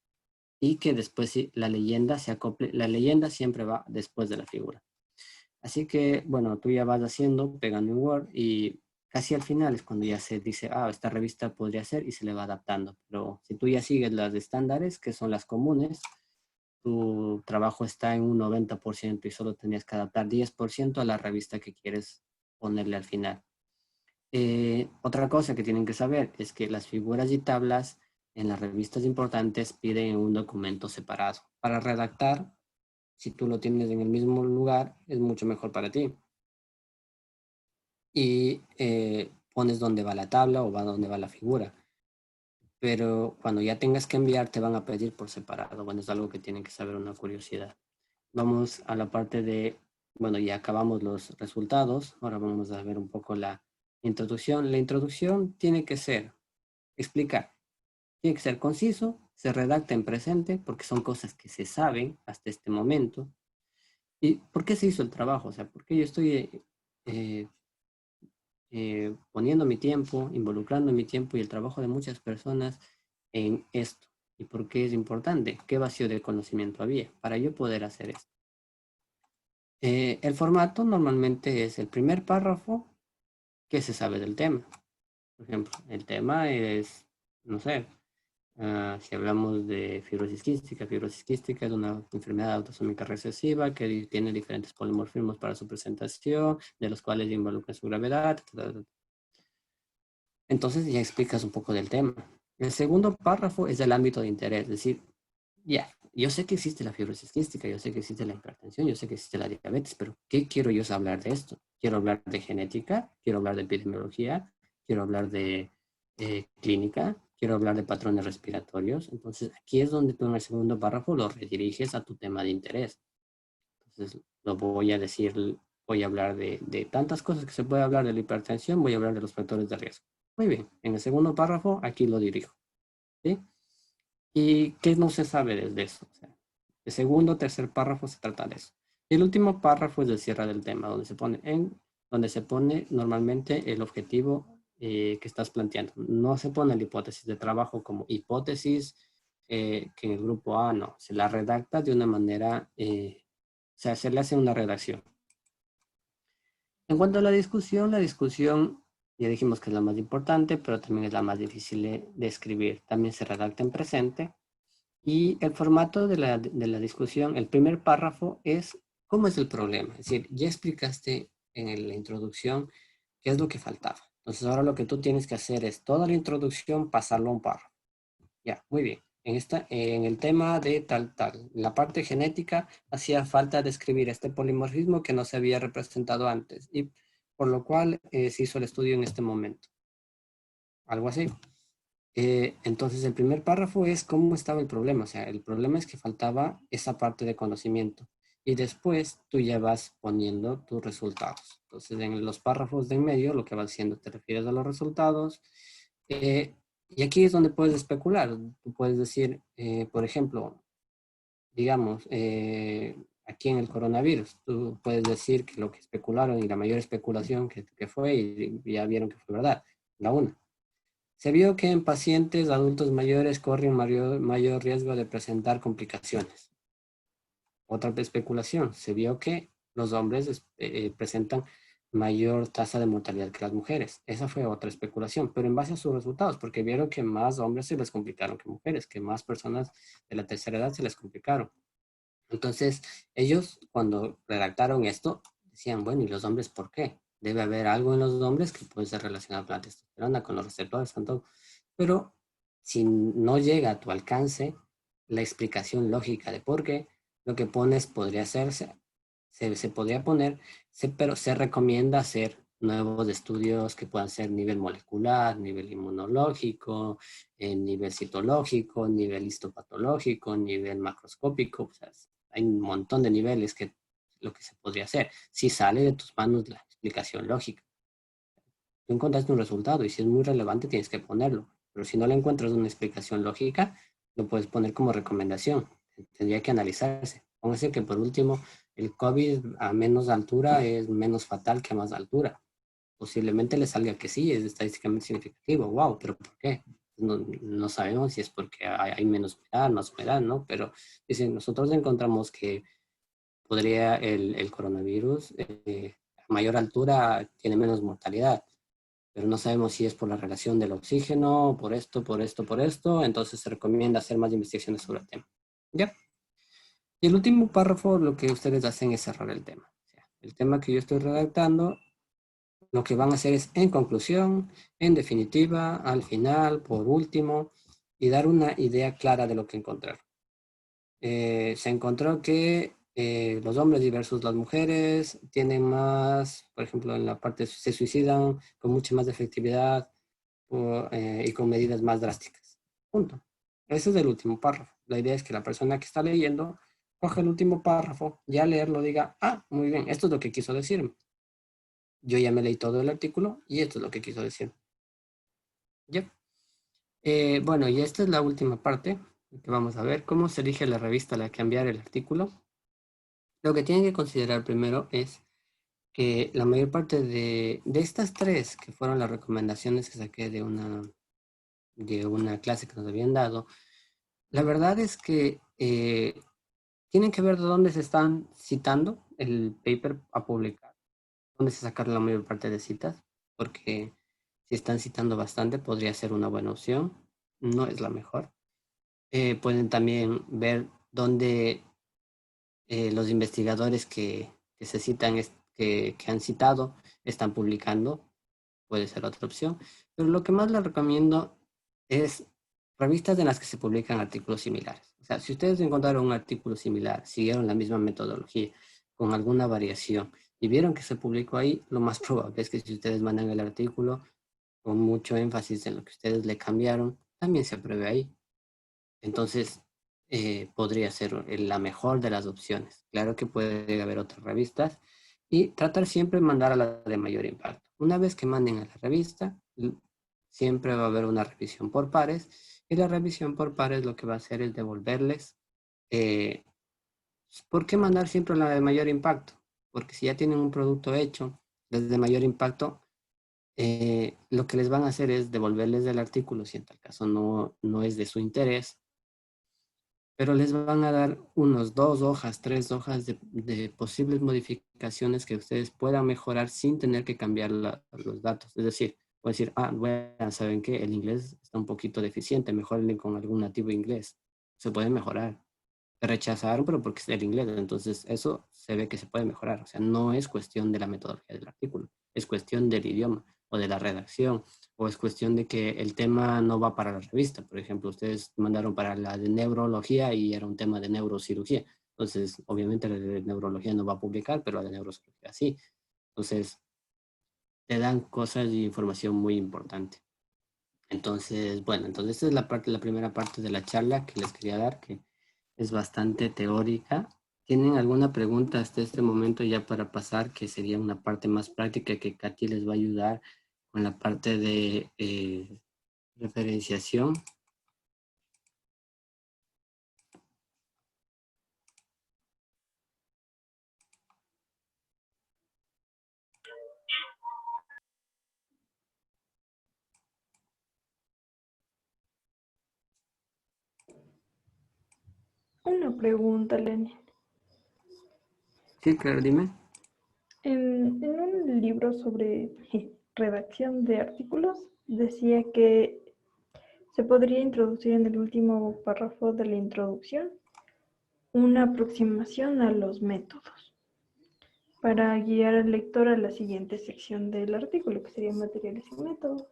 Y que después sí, la leyenda se acople. La leyenda siempre va después de la figura. Así que, bueno, tú ya vas haciendo, pegando en Word y casi al final es cuando ya se dice, ah, esta revista podría ser y se le va adaptando. Pero si tú ya sigues las estándares, que son las comunes, tu trabajo está en un 90% y solo tenías que adaptar 10% a la revista que quieres ponerle al final. Otra cosa que tienen que saber es que las figuras y tablas en las revistas importantes piden un documento separado. Para redactar, si tú lo tienes en el mismo lugar, es mucho mejor para ti. Y pones dónde va la tabla o va dónde va la figura. Pero cuando ya tengas que enviar, te van a pedir por separado. Bueno, es algo que tienen que saber, una curiosidad. Vamos a la parte de, bueno, ya acabamos los resultados. Ahora vamos a ver un poco la introducción. La introducción tiene que ser, explicar, tiene que ser conciso, se redacta en presente, porque son cosas que se saben hasta este momento. ¿Y por qué se hizo el trabajo? O sea, ¿por qué yo estoy poniendo mi tiempo, involucrando mi tiempo y el trabajo de muchas personas en esto? ¿Y por qué es importante? ¿Qué vacío de conocimiento había para yo poder hacer esto? El formato normalmente es el primer párrafo que se sabe del tema. Por ejemplo, el tema es, no sé, si hablamos de fibrosis quística es una enfermedad autosómica recesiva que tiene diferentes polimorfismos para su presentación, de los cuales involucra su gravedad. Entonces ya explicas un poco del tema. El segundo párrafo es el ámbito de interés, es decir, ya, yo sé que existe la fibrosis quística, yo sé que existe la hipertensión, yo sé que existe la diabetes, pero ¿qué quiero yo hablar de esto? Quiero hablar de genética, quiero hablar de epidemiología, quiero hablar de clínica, quiero hablar de patrones respiratorios. Entonces aquí es donde tú en el segundo párrafo lo rediriges a tu tema de interés. Entonces lo voy a decir, voy a hablar de tantas cosas que se puede hablar de la hipertensión, voy a hablar de los factores de riesgo. Muy bien, en el segundo párrafo aquí lo dirijo, ¿sí? ¿Y qué no se sabe desde eso? O sea, el segundo o tercer párrafo se trata de eso. Y el último párrafo es el cierre del tema, donde se pone normalmente el objetivo que estás planteando. No se pone la hipótesis de trabajo como hipótesis que en el grupo A no. Se la redacta de una manera, o sea, se le hace una redacción. En cuanto a la discusión ya dijimos que es la más importante, pero también es la más difícil de escribir. También se redacta en presente. Y el formato de la discusión, el primer párrafo es cómo es el problema. Es decir, ya explicaste en la introducción qué es lo que faltaba. Entonces ahora lo que tú tienes que hacer es toda la introducción pasarlo a un párrafo. Ya, muy bien. En el tema de la parte genética hacía falta describir este polimorfismo que no se había representado antes y por lo cual se hizo el estudio en este momento. Algo así. Entonces, el primer párrafo es cómo estaba el problema. O sea, el problema es que faltaba esa parte de conocimiento. Y después tú ya vas poniendo tus resultados. Entonces, en los párrafos de en medio, lo que vas haciendo, te refieres a los resultados. Y aquí es donde puedes especular. Tú puedes decir, por ejemplo, digamos, aquí en el coronavirus, tú puedes decir que lo que especularon y la mayor especulación que fue, y ya vieron que fue verdad, la una. Se vio que en pacientes adultos mayores corren mayor riesgo de presentar complicaciones. Otra especulación, se vio que los hombres presentan mayor tasa de mortalidad que las mujeres. Esa fue otra especulación, pero en base a sus resultados, porque vieron que más hombres se les complicaron que mujeres, que más personas de la tercera edad se les complicaron. Entonces, ellos cuando redactaron esto, decían, bueno, ¿y los hombres por qué? Debe haber algo en los hombres que puede ser relacionado con la testosterona, con los receptores, tanto. Pero si no llega a tu alcance la explicación lógica de por qué, lo que pones podría hacerse, se podría poner, pero se recomienda hacer nuevos estudios que puedan ser nivel molecular, nivel inmunológico, nivel citológico, nivel histopatológico, nivel macroscópico. O sea, hay un montón de niveles que lo que se podría hacer. Si sale de tus manos la explicación lógica. Tú encontraste un resultado y si es muy relevante tienes que ponerlo. Pero si no le encuentras una explicación lógica, lo puedes poner como recomendación. Tendría que analizarse. Póngase que por último, el COVID a menos altura es menos fatal que a más altura. Posiblemente le salga que sí, es estadísticamente significativo. Wow, pero ¿por qué? No sabemos si es porque hay menos humedad, más humedad, ¿no? Pero dicen, nosotros encontramos que podría el coronavirus a mayor altura tiene menos mortalidad, pero no sabemos si es por la relación del oxígeno, por esto, por esto, por esto. Entonces se recomienda hacer más investigaciones sobre el tema. ¿Ya? Y el último párrafo lo que ustedes hacen es cerrar el tema. O sea, el tema que yo estoy redactando, lo que van a hacer es en conclusión, en definitiva, al final, por último, y dar una idea clara de lo que encontraron. Se encontró que los hombres versus las mujeres tienen más, por ejemplo, en la parte se suicidan con mucha más efectividad y con medidas más drásticas. Punto. Ese es el último párrafo. La idea es que la persona que está leyendo coge el último párrafo, ya leerlo diga, ah, muy bien, esto es lo que quiso decirme. Yo ya me leí todo el artículo y esto es lo que quiso decir. ¿Ya? Bueno, y esta es la última parte que vamos a ver. ¿Cómo se elige la revista a la que enviar el artículo? Lo que tienen que considerar primero es que la mayor parte de estas tres, que fueron las recomendaciones que saqué de una clase que nos habían dado, la verdad es que tienen que ver de dónde se están citando el paper a publicar, dónde se sacaron la mayor parte de citas, porque si están citando bastante podría ser una buena opción, no es la mejor. Pueden también ver dónde los investigadores que se citan, que han citado, están publicando, puede ser otra opción. Pero lo que más les recomiendo es revistas en las que se publican artículos similares. O sea, si ustedes encontraron un artículo similar, siguieron la misma metodología, con alguna variación, y vieron que se publicó ahí, lo más probable es que si ustedes mandan el artículo con mucho énfasis en lo que ustedes le cambiaron, también se apruebe ahí. Entonces, podría ser la mejor de las opciones. Claro que puede haber otras revistas y tratar siempre de mandar a la de mayor impacto. Una vez que manden a la revista, siempre va a haber una revisión por pares y la revisión por pares lo que va a hacer es devolverles. eh, ¿Por qué mandar siempre la de mayor impacto? Porque si ya tienen un producto hecho, desde mayor impacto, lo que les van a hacer es devolverles el artículo si en tal caso no es de su interés, pero les van a dar unos 2 hojas, 3 hojas de posibles modificaciones que ustedes puedan mejorar sin tener que cambiar los datos. Es decir, pueden decir, ah, bueno, ¿saben qué? El inglés está un poquito deficiente, mejorenle con algún nativo inglés. Se puede mejorar. Te rechazaron, pero porque es el inglés. Entonces, eso se ve que se puede mejorar. O sea, no es cuestión de la metodología del artículo, es cuestión del idioma o de la redacción, o es cuestión de que el tema no va para la revista. Por ejemplo, ustedes mandaron para la de neurología y era un tema de neurocirugía. Entonces, obviamente la de neurología no va a publicar, pero la de neurocirugía sí. Entonces, te dan cosas y información muy importante. Entonces, bueno, entonces esta es la primera parte de la charla que les quería dar, que es bastante teórica. ¿Tienen alguna pregunta hasta este momento ya para pasar, que sería una parte más práctica que Katy les va a ayudar con la parte de referenciación? Una pregunta, Lenin. Sí, claro, dime. En un libro sobre redacción de artículos decía que se podría introducir en el último párrafo de la introducción una aproximación a los métodos para guiar al lector a la siguiente sección del artículo, que sería materiales y métodos.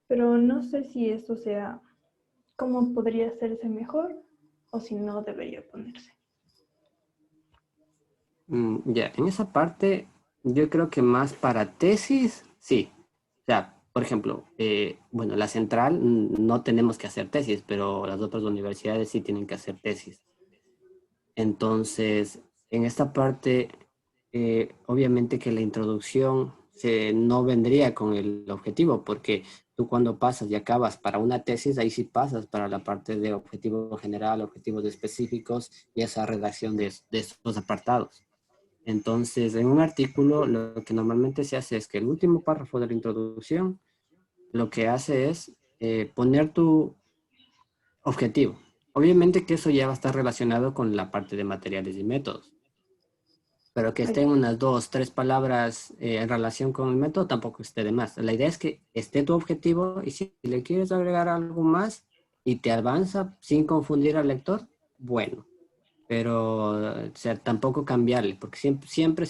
Pero no sé si esto sea, cómo podría hacerse mejor o si no debería ponerse. Ya, en esa parte yo creo que más para tesis, sí. O sea, por ejemplo, bueno, la central no tenemos que hacer tesis, pero las otras universidades sí tienen que hacer tesis. Entonces, en esta parte, obviamente que la introducción no vendría con el objetivo, porque tú cuando pasas y acabas para una tesis, ahí sí pasas para la parte de objetivo general, objetivos específicos y esa redacción de estos apartados. Entonces, en un artículo, lo que normalmente se hace es que el último párrafo de la introducción lo que hace es poner tu objetivo. Obviamente que eso ya va a estar relacionado con la parte de materiales y métodos, pero que estén unas dos, tres palabras en relación con el método tampoco esté de más. La idea es que esté tu objetivo y si le quieres agregar algo más y te avanza sin confundir al lector, bueno, pero o sea, tampoco cambiarle, porque siempre,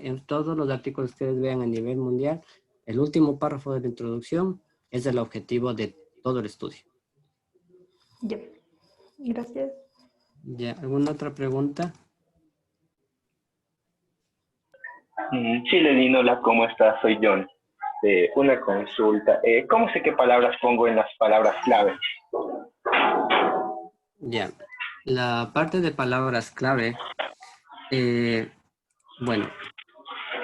en todos los artículos que ustedes vean a nivel mundial, el último párrafo de la introducción es el objetivo de todo el estudio. Ya, gracias. ¿Ya? ¿Alguna otra pregunta? Sí, Lenino, hola, ¿cómo estás? Soy John. Una consulta. ¿Cómo sé qué palabras pongo en las palabras clave? Ya. La parte de palabras clave, eh, bueno,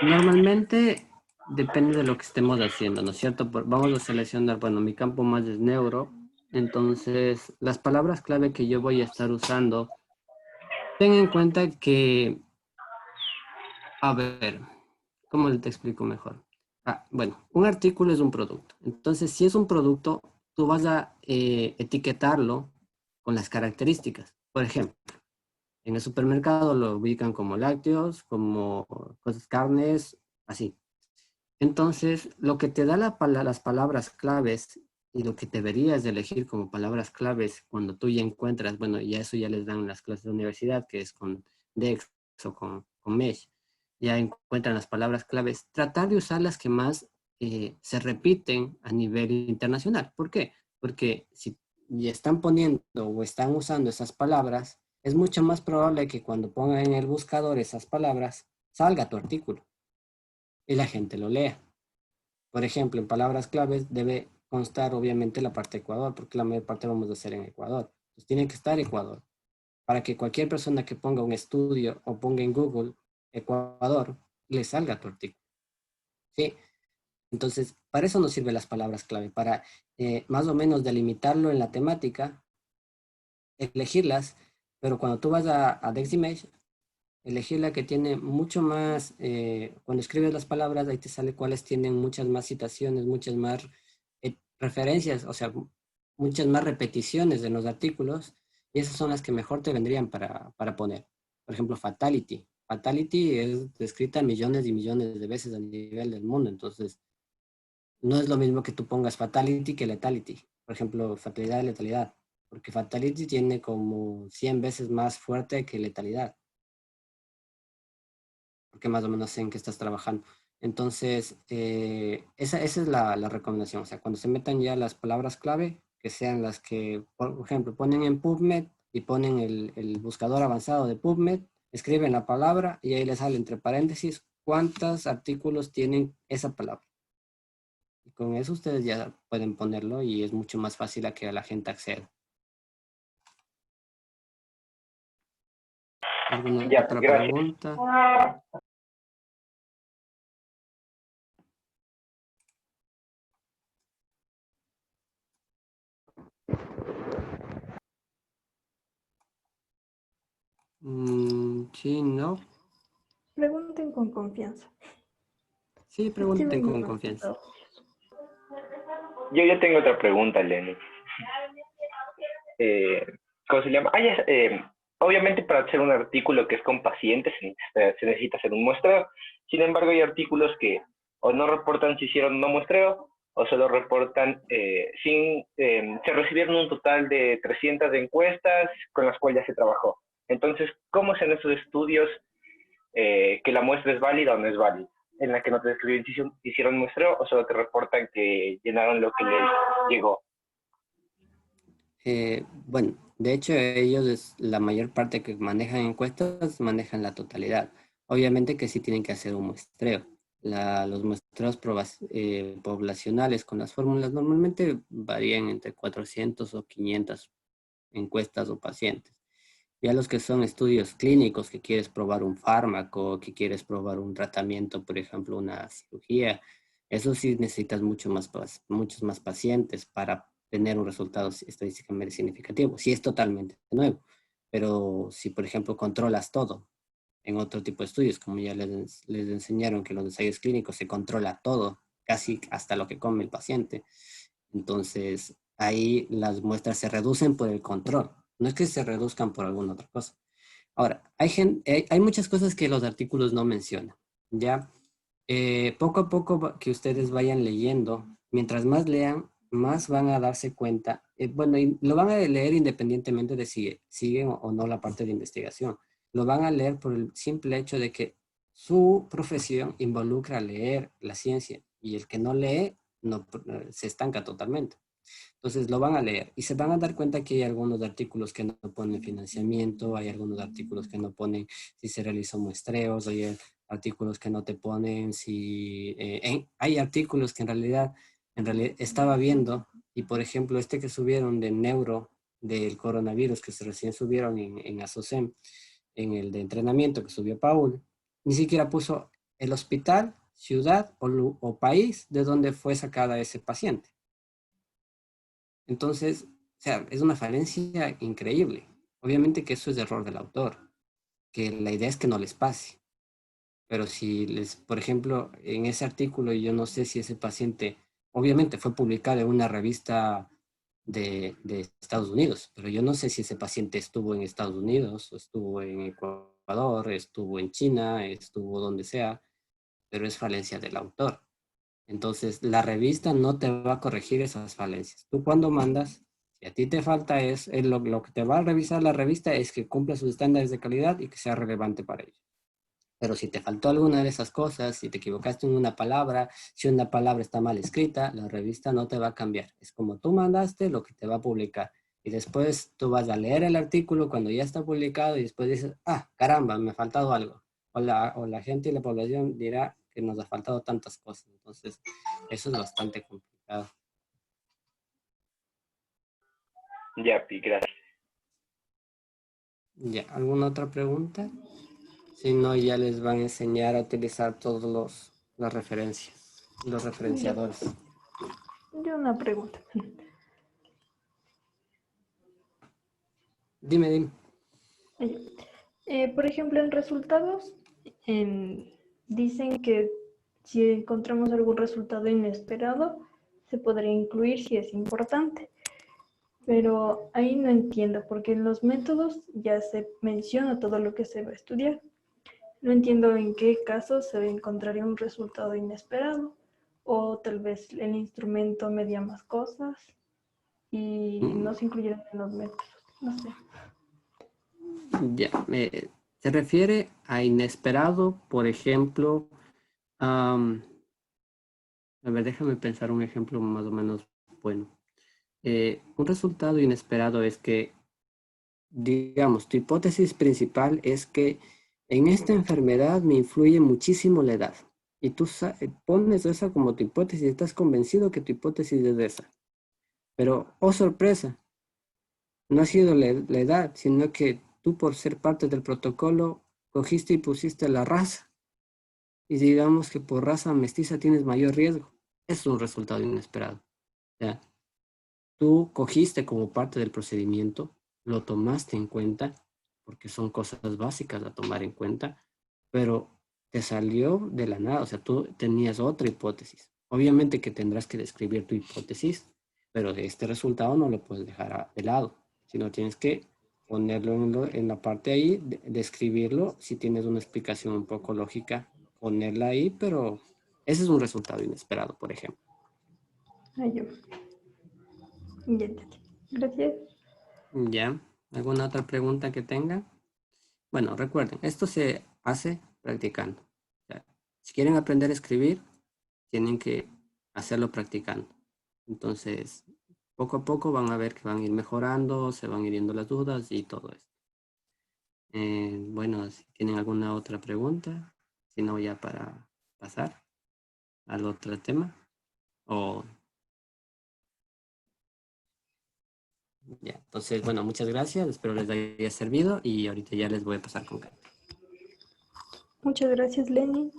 normalmente depende de lo que estemos haciendo, ¿no es cierto? Vamos a seleccionar, bueno, mi campo más es neuro, entonces las palabras clave que yo voy a estar usando, ten en cuenta que, a ver, ¿cómo te explico mejor? Bueno, un artículo es un producto. Entonces, si es un producto, tú vas a etiquetarlo con las características. Por ejemplo, en el supermercado lo ubican como lácteos, como cosas, carnes, así. Entonces, lo que te da las palabras claves y lo que deberías de elegir como palabras claves cuando tú ya encuentras, bueno, ya eso ya les dan las clases de universidad, que es con Dex o con Mesh, ya encuentran las palabras claves, tratar de usar las que más se repiten a nivel internacional. ¿Por qué? Porque si ya están poniendo o están usando esas palabras, es mucho más probable que cuando pongan en el buscador esas palabras, salga tu artículo y la gente lo lea. Por ejemplo, en palabras claves debe constar obviamente la parte Ecuador, porque la mayor parte vamos a hacer en Ecuador. Entonces tiene que estar Ecuador, para que cualquier persona que ponga un estudio o ponga en Google Ecuador, le salga tu artículo. ¿Sí? Entonces, para eso nos sirven las palabras clave, para más o menos delimitarlo en la temática, elegirlas, pero cuando tú vas a Deximage, elegir la que tiene mucho más, cuando escribes las palabras, ahí te sale cuáles tienen muchas más citaciones, muchas más referencias, o sea, muchas más repeticiones en los artículos, y esas son las que mejor te vendrían para poner. Por ejemplo, fatality. Fatality es descrita millones y millones de veces a nivel del mundo, entonces no es lo mismo que tú pongas fatality que letality. Por ejemplo, fatalidad y letalidad, porque fatality tiene como 100 veces más fuerte que letalidad, porque más o menos sé en qué estás trabajando. Entonces, esa es la recomendación. O sea, cuando se metan ya las palabras clave, que sean las que, por ejemplo, ponen en PubMed y ponen el buscador avanzado de PubMed, escriben la palabra y ahí les sale entre paréntesis cuántos artículos tienen esa palabra. Y con eso ustedes ya pueden ponerlo y es mucho más fácil a que la gente acceda. ¿Alguna Ya, otra gracias. pregunta? Sí, no. Pregunten con confianza. Sí, Estoy pregunten viendo con más que confianza. todo. Yo ya tengo otra pregunta, Lenny. ¿Cómo se llama? obviamente para hacer un artículo que es con pacientes se necesita hacer un muestreo. Sin embargo, hay artículos que o no reportan si hicieron un muestreo o solo reportan se recibieron un total de 300 encuestas con las cuales ya se trabajó. Entonces, ¿cómo se en esos estudios que la muestra es válida o no es válida? En la que no te describen si hicieron muestreo o solo te reportan que llenaron lo que les llegó. Bueno, de hecho ellos, la mayor parte que manejan encuestas, manejan la totalidad. Obviamente que sí tienen que hacer un muestreo. Los muestreos poblacionales con las fórmulas normalmente varían entre 400 o 500 encuestas o pacientes. Ya los que son estudios clínicos, que quieres probar un fármaco, que quieres probar un tratamiento, por ejemplo, una cirugía, eso sí necesitas muchos más pacientes para tener un resultado estadísticamente significativo. Sí es totalmente nuevo, pero si, por ejemplo, controlas todo en otro tipo de estudios, como ya les enseñaron que en los ensayos clínicos se controla todo, casi hasta lo que come el paciente, entonces ahí las muestras se reducen por el control. No es que se reduzcan por alguna otra cosa. Ahora, hay muchas cosas que los artículos no mencionan, ¿ya? Poco a poco que ustedes vayan leyendo, mientras más lean, más van a darse cuenta, bueno, y lo van a leer independientemente de si siguen o no la parte de investigación. Lo van a leer por el simple hecho de que su profesión involucra leer la ciencia y el que no lee no, se estanca totalmente. Entonces lo van a leer y se van a dar cuenta que hay algunos artículos que no ponen financiamiento, hay algunos artículos que no ponen si se realizó muestreos, hay artículos que no te ponen si... hay artículos que en realidad estaba viendo y por ejemplo este que subieron de neuro del coronavirus que se recién subieron en ASOCEM, en el de entrenamiento que subió Paul, ni siquiera puso el hospital, ciudad o país de donde fue sacada ese paciente. Entonces, o sea, es una falencia increíble. Obviamente que eso es error del autor, que la idea es que no les pase. Pero si les, por ejemplo, en ese artículo, yo no sé si ese paciente, obviamente fue publicado en una revista de Estados Unidos, pero yo no sé si ese paciente estuvo en Estados Unidos, o estuvo en Ecuador, estuvo en China, estuvo donde sea, pero es falencia del autor. Entonces, la revista no te va a corregir esas falencias. Tú cuando mandas, si a ti te falta lo que te va a revisar la revista es que cumpla sus estándares de calidad y que sea relevante para ellos. Pero si te faltó alguna de esas cosas, si te equivocaste en una palabra, si una palabra está mal escrita, la revista no te va a cambiar. Es como tú mandaste lo que te va a publicar. Y después tú vas a leer el artículo cuando ya está publicado y después dices, ah, caramba, me ha faltado algo. O la gente y la población dirá que nos ha faltado tantas cosas. Entonces, eso es bastante complicado. Ya, Pi, gracias. Ya, ¿alguna otra pregunta? Si no, ya les van a enseñar a utilizar todas las referencias, los referenciadores. Yo una pregunta. Dime. Por ejemplo, en resultados, dicen que si encontramos algún resultado inesperado, se podría incluir si es importante. Pero ahí no entiendo, porque en los métodos ya se menciona todo lo que se va a estudiar. No entiendo en qué caso se encontraría un resultado inesperado, o tal vez el instrumento medía más cosas y no se incluyeron en los métodos. No sé. Ya, se refiere a inesperado, por ejemplo, a ver, déjame pensar un ejemplo más o menos bueno. Un resultado inesperado es que, digamos, tu hipótesis principal es que en esta enfermedad me influye muchísimo la edad. Y tú pones esa como tu hipótesis, estás convencido que tu hipótesis es esa. Pero, oh sorpresa, no ha sido la edad, sino que tú por ser parte del protocolo cogiste y pusiste la raza. Y digamos que por raza mestiza tienes mayor riesgo. Es un resultado inesperado. ¿Ya? Tú cogiste como parte del procedimiento, lo tomaste en cuenta, porque son cosas básicas a tomar en cuenta, pero te salió de la nada, o sea, tú tenías otra hipótesis. Obviamente que tendrás que describir tu hipótesis, pero de este resultado no lo puedes dejar de lado, sino tienes que ponerlo en la parte ahí, de escribirlo. Si tienes una explicación un poco lógica, ponerla ahí, pero ese es un resultado inesperado, por ejemplo. Ay, yo. Ya entendí. Gracias. ¿Ya? ¿Alguna otra pregunta que tenga? Bueno, recuerden, esto se hace practicando. O sea, si quieren aprender a escribir, tienen que hacerlo practicando. Entonces, poco a poco van a ver que van a ir mejorando, se van a ir yendo las dudas y todo esto. Bueno, si tienen alguna otra pregunta, si no, ya para pasar al otro tema. O ya, entonces, bueno, muchas gracias. Espero les haya servido y ahorita ya les voy a pasar con calma. Muchas gracias, Lenny.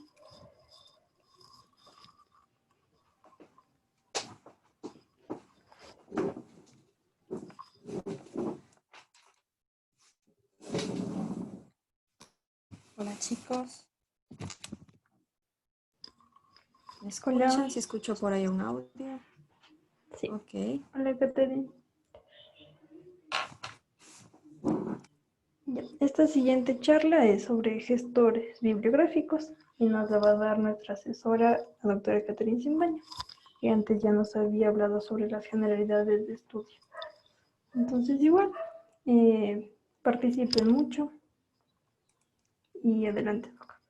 Hola chicos, ¿me Hola. escuchan? Si escucho por ahí un audio. Sí. Ok. Hola, Catherine. Ya. Esta siguiente charla es sobre gestores bibliográficos y nos la va a dar nuestra asesora, la doctora Catherine Simbaño, que antes ya nos había hablado sobre las generalidades de estudio. Entonces, igual, participen mucho y adelante, doctora.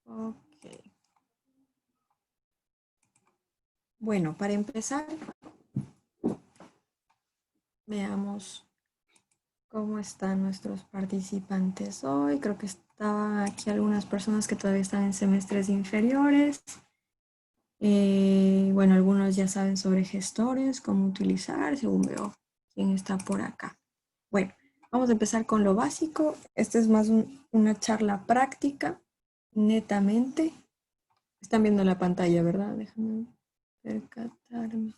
Ok. Bueno, para empezar, veamos cómo están nuestros participantes hoy. Creo que estaban aquí algunas personas que todavía están en semestres inferiores. Bueno, algunos ya saben sobre gestores, cómo utilizar, según veo quién está por acá. Bueno, vamos a empezar con lo básico. Esta es más una charla práctica, netamente. Están viendo la pantalla, ¿verdad? Déjame percatarme.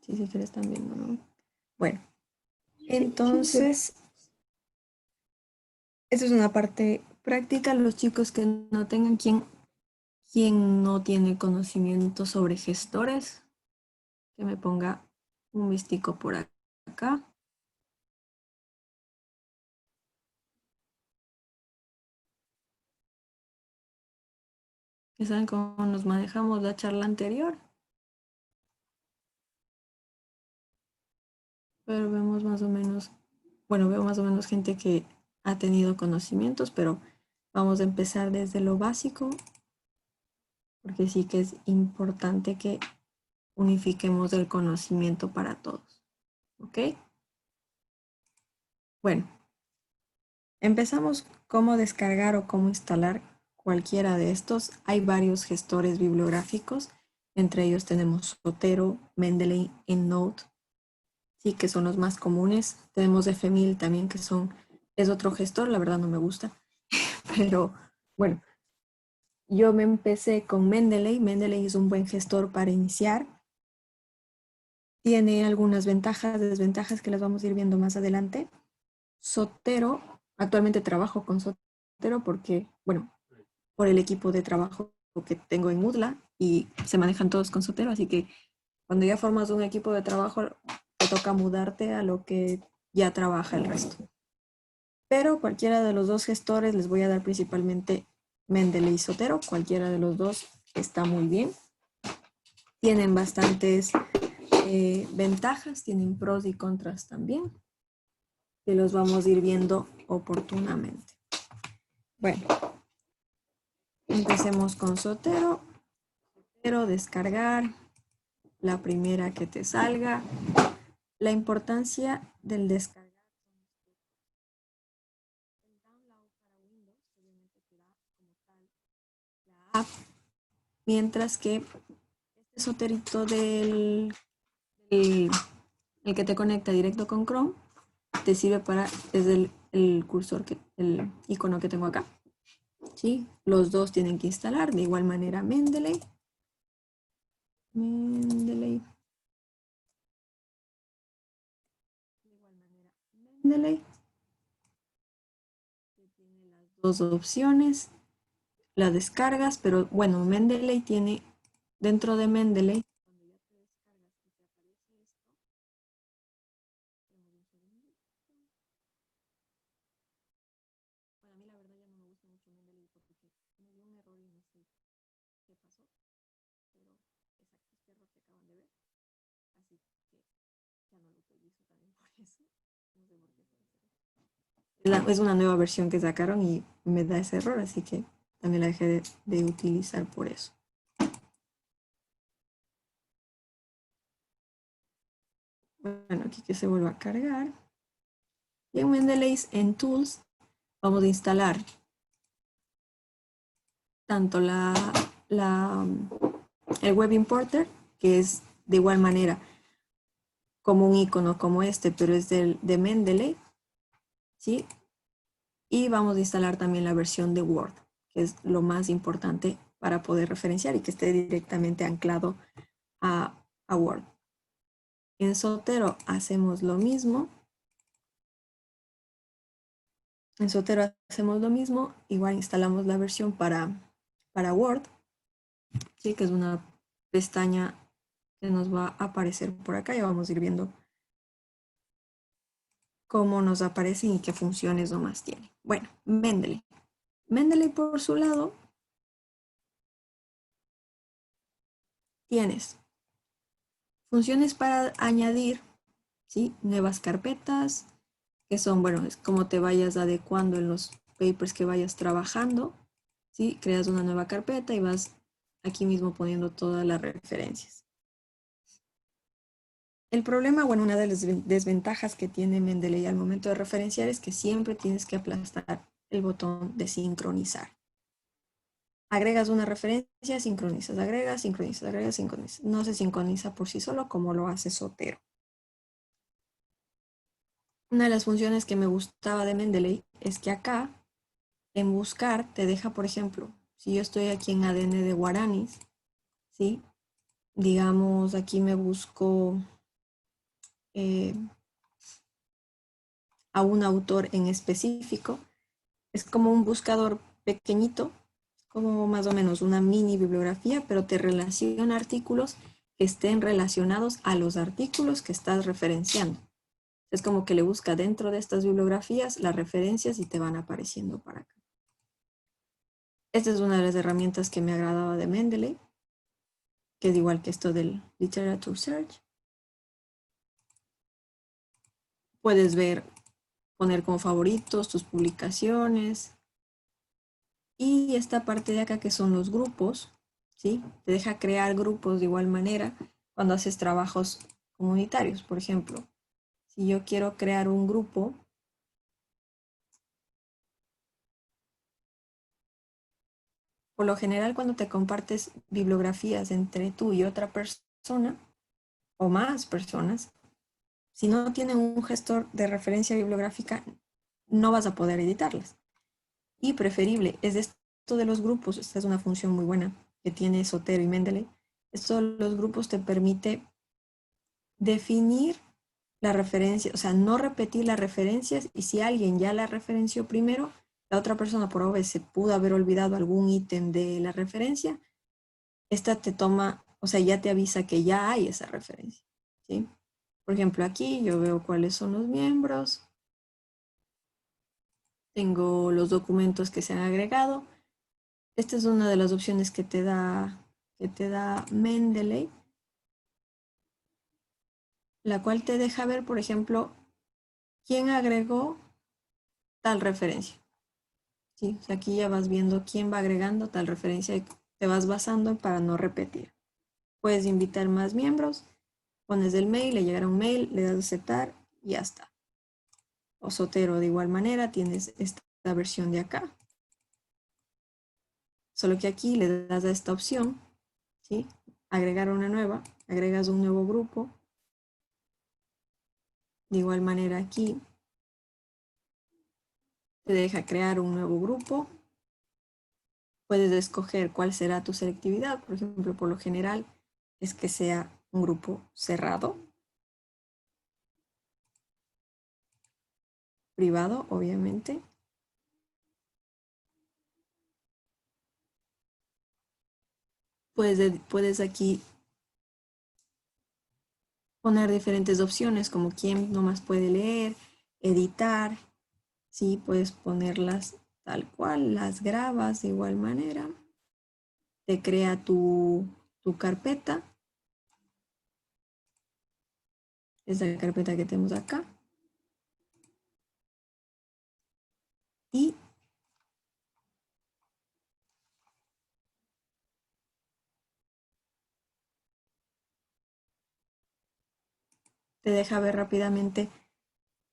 Sí, sí que la están viendo, ¿no? Bueno, entonces, esta es una parte práctica. Los chicos que no tengan quien no tiene conocimiento sobre gestores, que me ponga un vistico por acá. ¿Ya saben cómo nos manejamos la charla anterior? Pero vemos más o menos, bueno, veo más o menos gente que ha tenido conocimientos, pero vamos a empezar desde lo básico, porque sí que es importante que unifiquemos el conocimiento para todos. ¿Ok? Bueno, empezamos cómo descargar o cómo instalar cualquiera de estos. Hay varios gestores bibliográficos, entre ellos tenemos Zotero, Mendeley, EndNote, sí que son los más comunes. Tenemos FMIL también, que es otro gestor, la verdad no me gusta, pero bueno, yo me empecé con Mendeley. Mendeley es un buen gestor para iniciar. Tiene algunas ventajas, desventajas que las vamos a ir viendo más adelante. Zotero, actualmente trabajo con Zotero porque, bueno, por el equipo de trabajo que tengo en Moodla y se manejan todos con Zotero, así que cuando ya formas un equipo de trabajo, te toca mudarte a lo que ya trabaja el resto. Pero cualquiera de los dos gestores, les voy a dar principalmente Mendeley y Zotero, cualquiera de los dos está muy bien. Tienen bastantes ventajas, tienen pros y contras también, que los vamos a ir viendo oportunamente. Bueno, empecemos con Zotero. Zotero, descargar la primera que te salga. La importancia del descargar el download para Windows, obviamente te da como tal la app, mientras que este Zoterito el que te conecta directo con Chrome te sirve para, es el cursor, el icono que tengo acá. ¿Sí? Los dos tienen que instalar de igual manera Mendeley. Mendeley. De igual manera Mendeley. dos opciones, la descargas, pero bueno, Mendeley tiene, dentro de Mendeley, cuando ya te descargas y te aparece esto, bueno, a mí la verdad ya no me gusta mucho Mendeley porque me dio un error y no sé qué pasó, pero es aquí este error que acaban de ver, así que ya no lo utilizo también por eso, no sé por qué está ese error. Es una nueva versión que sacaron y me da ese error, así que también la dejé de utilizar por eso. Bueno, aquí que se vuelva a cargar. Y en Mendeley, en Tools, vamos a instalar tanto el Web Importer, que es de igual manera como un icono como este, pero es de Mendeley, ¿sí? Y vamos a instalar también la versión de Word, que es lo más importante para poder referenciar y que esté directamente anclado a Word. En Zotero hacemos lo mismo. En Zotero hacemos lo mismo. Igual instalamos la versión para Word, ¿sí? Que es una pestaña que nos va a aparecer por acá y vamos a ir viendo cómo nos aparecen y qué funciones nomás tiene. Bueno, Mendeley. Mendeley por su lado tienes funciones para añadir, ¿sí? Nuevas carpetas, que son, bueno, es como te vayas adecuando en los papers que vayas trabajando, ¿sí? Creas una nueva carpeta y vas aquí mismo poniendo todas las referencias. El problema, bueno, una de las desventajas que tiene Mendeley al momento de referenciar es que siempre tienes que aplastar el botón de sincronizar. Agregas una referencia, sincronizas, agregas, sincronizas, agregas, sincronizas. No se sincroniza por sí solo como lo hace Zotero. Una de las funciones que me gustaba de Mendeley es que acá, en buscar, te deja, por ejemplo, si yo estoy aquí en ADN de Guaranis, ¿sí? Digamos, aquí me busco a un autor en específico. Es como un buscador pequeñito, como más o menos una mini bibliografía, pero te relaciona artículos que estén relacionados a los artículos que estás referenciando. Es como que le busca dentro de estas bibliografías las referencias y te van apareciendo para acá. Esta es una de las herramientas que me agradaba de Mendeley, que es igual que esto del Literature Search. Puedes ver, poner como favoritos tus publicaciones. Y esta parte de acá que son los grupos, ¿sí? Te deja crear grupos de igual manera cuando haces trabajos comunitarios. Por ejemplo, si yo quiero crear un grupo, por lo general cuando te compartes bibliografías entre tú y otra persona o más personas, si no tienen un gestor de referencia bibliográfica, no vas a poder editarlas. Y preferible es esto de los grupos. Esta es una función muy buena que tiene Zotero y Mendeley. Esto de los grupos te permite definir la referencia, o sea, no repetir las referencias, y si alguien ya la referenció primero, la otra persona por obvio se pudo haber olvidado algún ítem de la referencia, esta te toma, o sea, ya te avisa que ya hay esa referencia, ¿sí? Por ejemplo, aquí yo veo cuáles son los miembros, tengo los documentos que se han agregado. Esta es una de las opciones que te da Mendeley, la cual te deja ver, por ejemplo, quién agregó tal referencia. ¿Sí? O sea, aquí ya vas viendo quién va agregando tal referencia y te vas basando para no repetir. Puedes invitar más miembros, pones el mail, le llegará un mail, le das a aceptar y ya está. O Zotero de igual manera, tienes esta versión de acá. Solo que aquí le das a esta opción, ¿sí? Agregar una nueva, agregas un nuevo grupo. De igual manera aquí te deja crear un nuevo grupo. Puedes escoger cuál será tu selectividad. Por ejemplo, por lo general es que sea un grupo cerrado. Privado, obviamente. puedes aquí poner diferentes opciones como quién nomás puede leer, editar, ¿sí? Puedes ponerlas tal cual, las grabas de igual manera, te crea tu carpeta, es la carpeta que tenemos acá, y te deja ver rápidamente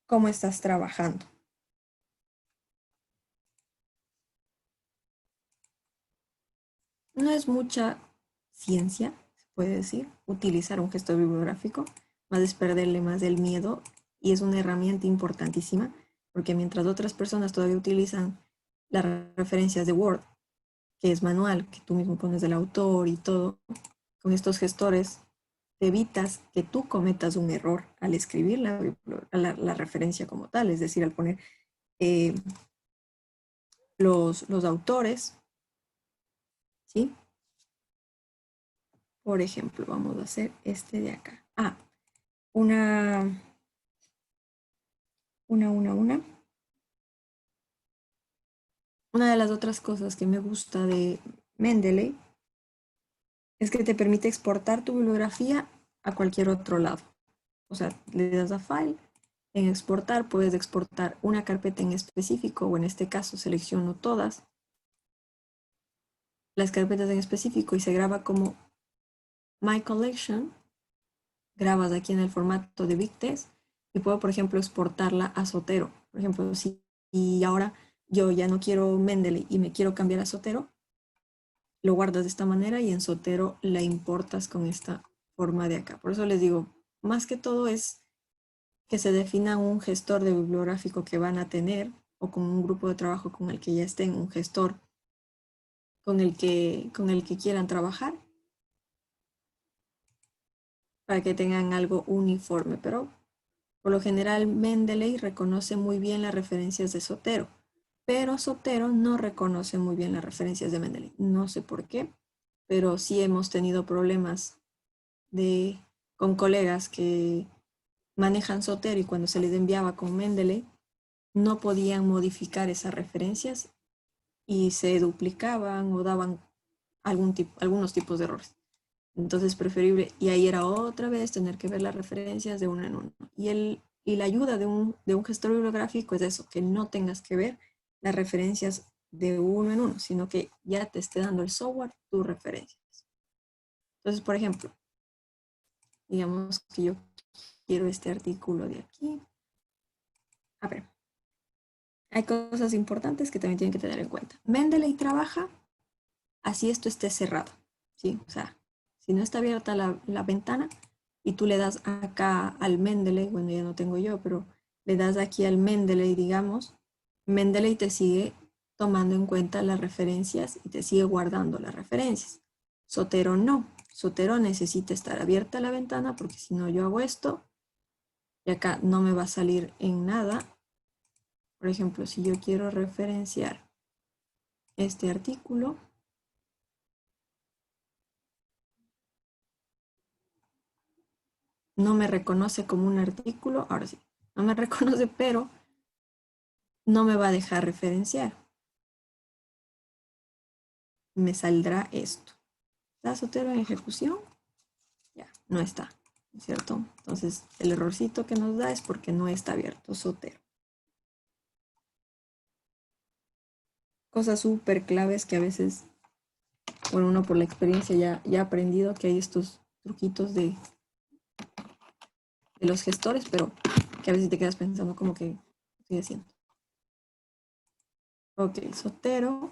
cómo estás trabajando. No es mucha ciencia, se puede decir, utilizar un gestor bibliográfico, más es perderle más el miedo, y es una herramienta importantísima, porque mientras otras personas todavía utilizan las referencias de Word, que es manual, que tú mismo pones el autor y todo, con estos gestores te evitas que tú cometas un error al escribir la referencia como tal, es decir, al poner los autores, ¿sí? Por ejemplo, vamos a hacer este de acá. Una. Una de las otras cosas que me gusta de Mendeley es que te permite exportar tu bibliografía a cualquier otro lado. O sea, le das a File, en exportar puedes exportar una carpeta en específico, o en este caso selecciono todas las carpetas en específico y se graba como My Collection. Grabas aquí en el formato de BigText y puedo, por ejemplo, exportarla a Zotero. Por ejemplo, si y ahora yo ya no quiero Mendeley y me quiero cambiar a Zotero, lo guardas de esta manera y en Zotero la importas con esta forma de acá. Por eso les digo, más que todo es que se defina un gestor de bibliográfico que van a tener, o con un grupo de trabajo con el que ya estén, un gestor con el que quieran trabajar, para que tengan algo uniforme. Pero por lo general Mendeley reconoce muy bien las referencias de Zotero, pero Zotero no reconoce muy bien las referencias de Mendeley. No sé por qué, pero sí hemos tenido problemas con colegas que manejan Zotero y cuando se les enviaba con Mendeley no podían modificar esas referencias y se duplicaban o daban algunos tipos de errores. Entonces es preferible, y ahí era otra vez tener que ver las referencias de uno en uno. Y la ayuda de un gestor bibliográfico es eso, que no tengas que ver las referencias de uno en uno, sino que ya te esté dando el software tus referencias. Entonces, por ejemplo, digamos que yo quiero este artículo de aquí. A ver, hay cosas importantes que también tienen que tener en cuenta. Mendeley trabaja así esto esté cerrado, ¿sí? O sea, si no está abierta la ventana y tú le das acá al Mendeley, bueno, ya no tengo yo, pero le das aquí al Mendeley, digamos, Mendeley te sigue tomando en cuenta las referencias y te sigue guardando las referencias. Zotero no. Zotero necesita estar abierta la ventana porque si no yo hago esto y acá no me va a salir en nada. Por ejemplo, si yo quiero referenciar este artículo, no me reconoce como un artículo, ahora sí, no me reconoce, pero no me va a dejar referenciar. Me saldrá esto. ¿Está Zotero en ejecución? Ya, no está, ¿cierto? Entonces, el errorcito que nos da es porque no está abierto Zotero. Cosas súper claves que a veces, bueno, uno por la experiencia ya ha aprendido que hay estos truquitos de los gestores, pero que a veces te quedas pensando como que estoy haciendo. Ok, Zotero.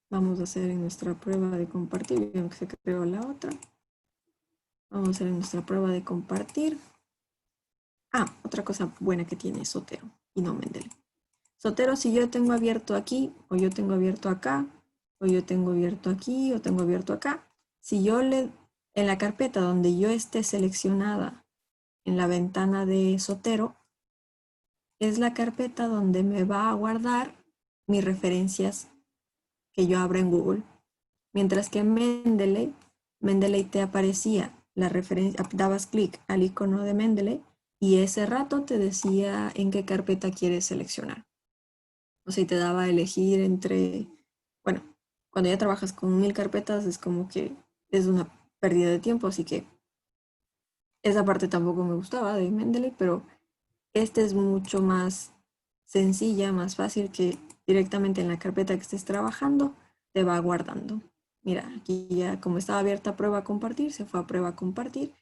Vamos a hacer en nuestra prueba de compartir, aunque se creó la otra. Vamos a hacer en nuestra prueba de compartir. Otra cosa buena que tiene Zotero y no Mendeley. Zotero, si yo tengo abierto aquí, o yo tengo abierto acá, o yo tengo abierto aquí, o tengo abierto acá, si yo en la carpeta donde yo esté seleccionada en la ventana de Zotero, es la carpeta donde me va a guardar mis referencias que yo abra en Google. Mientras que en Mendeley te aparecía la referencia, dabas clic al icono de Mendeley y ese rato te decía en qué carpeta quieres seleccionar. O sea, te daba a elegir entre, bueno, cuando ya trabajas con 1000 carpetas es como que es una pérdida de tiempo, así que esa parte tampoco me gustaba de Mendeley, pero este es mucho más sencilla, más fácil, que directamente en la carpeta que estés trabajando te va guardando. Mira, aquí ya como estaba abierta prueba a compartir, se fue a prueba a compartir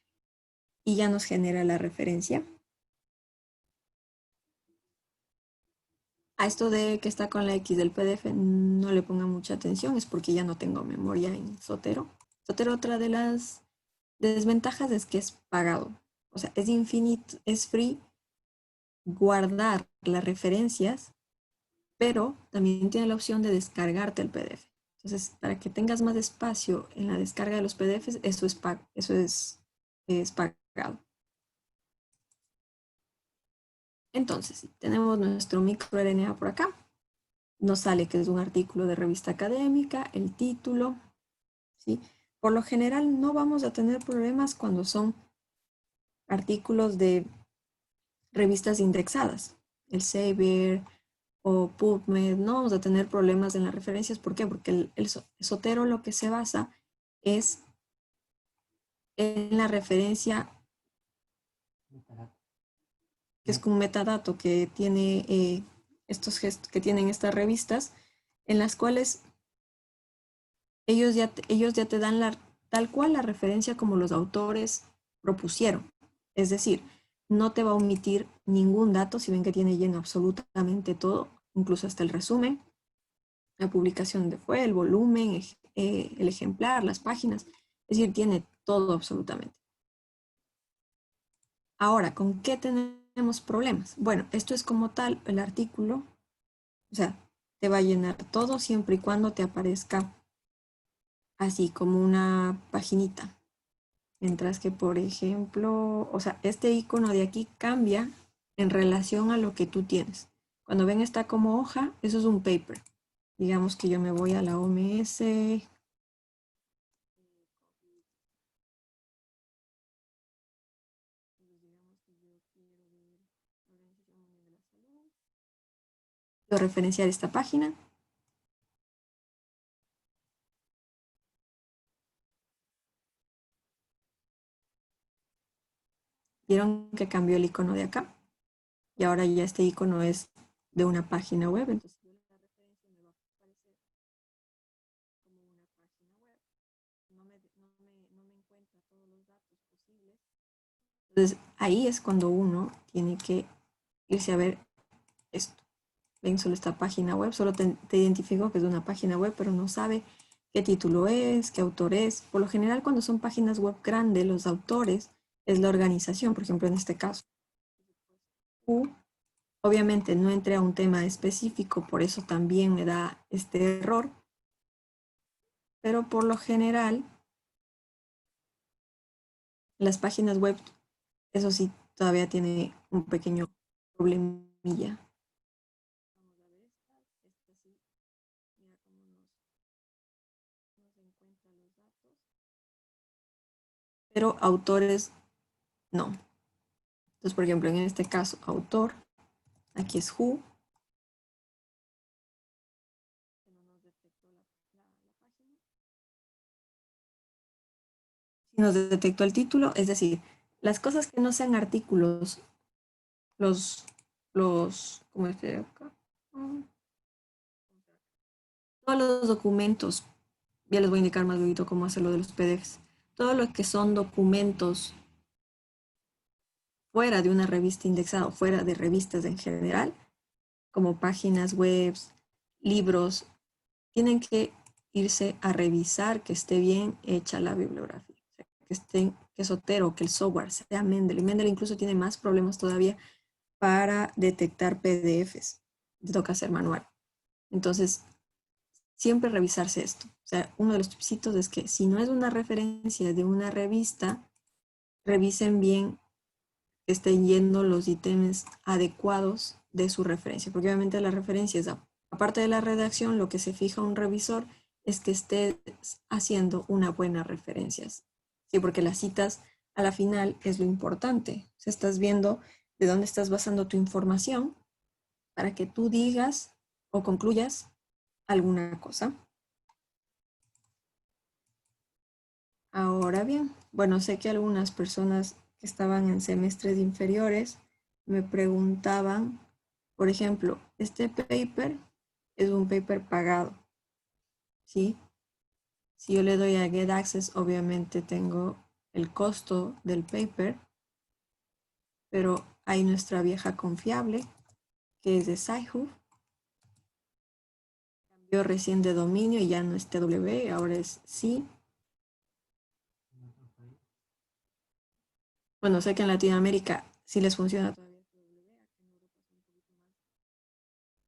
y ya nos genera la referencia. A esto de que está con la X del PDF no le ponga mucha atención, es porque ya no tengo memoria en Zotero. Zotero, otra de las desventajas es que es pagado. O sea, es infinito, es free guardar las referencias, pero también tiene la opción de descargarte el PDF. Entonces, para que tengas más espacio en la descarga de los PDFs, eso es pagado. Entonces, tenemos nuestro microRNA por acá. Nos sale que es un artículo de revista académica, el título, ¿sí? Por lo general no vamos a tener problemas cuando son artículos de revistas indexadas, el Saber o PubMed, no vamos a tener problemas en las referencias. ¿Por qué? Porque el Zotero lo que se basa es en la referencia, que es un metadato que tiene estos gestos que tienen estas revistas, en las cuales ellos ya te dan tal cual la referencia como los autores propusieron. Es decir, no te va a omitir ningún dato, si ven que tiene lleno absolutamente todo, incluso hasta el resumen, la publicación de fue, el volumen, el ejemplar, las páginas. Es decir, tiene todo absolutamente. Ahora, ¿con qué tenemos problemas? Bueno, esto es como tal el artículo, o sea, te va a llenar todo siempre y cuando te aparezca así como una paginita. Mientras que, por ejemplo, o sea, este icono de aquí cambia en relación a lo que tú tienes. Cuando ven está como hoja, eso es un paper. Digamos que yo me voy a la OMS. Quiero referenciar esta página. Vieron que cambió el icono de acá. Y ahora ya este icono es de una página web. Entonces, la referencia me va a aparecer como una página web. No me encuentra todos los datos posibles. Entonces, ahí es cuando uno tiene que irse a ver esto. Ven, solo esta página web, solo te identificó que es una página web, pero no sabe qué título es, qué autor es. Por lo general, cuando son páginas web grandes, los autores es la organización, por ejemplo, en este caso. Obviamente no entré a un tema específico, por eso también me da este error, pero por lo general, las páginas web, eso sí, todavía tiene un pequeño problemilla. Pero autores no. Entonces, por ejemplo, en este caso, autor, aquí es who. Si nos detectó el título, es decir, las cosas que no sean artículos, ¿cómo es que acá? Todos los documentos, ya les voy a indicar más luego cómo hacerlo de los PDFs. Todo lo que son documentos fuera de una revista indexada o fuera de revistas en general, como páginas web, libros, tienen que irse a revisar que esté bien hecha la bibliografía, que Zotero, que el software sea Mendeley. Mendeley incluso tiene más problemas todavía para detectar PDFs. Te toca hacer manual. Entonces, siempre revisarse esto. O sea, uno de los tipsitos es que si no es una referencia de una revista, revisen bien que estén yendo los ítems adecuados de su referencia, porque obviamente la referencia es Aparte de la redacción, lo que se fija un revisor es que estés haciendo una buena referencia. Sí, porque las citas a la final es lo importante. O sea, estás viendo de dónde estás basando tu información para que tú digas o concluyas alguna cosa. Ahora bien, bueno, sé que algunas personas que estaban en semestres inferiores me preguntaban, por ejemplo, este paper es un paper pagado, ¿sí? Si yo le doy a Get Access, obviamente tengo el costo del paper, pero hay nuestra vieja confiable, que es de Sci-Hub. Cambió recién de dominio y ya no es TW, ahora es C. Bueno, sé que en Latinoamérica sí les funciona todavía TW, aquí en Europa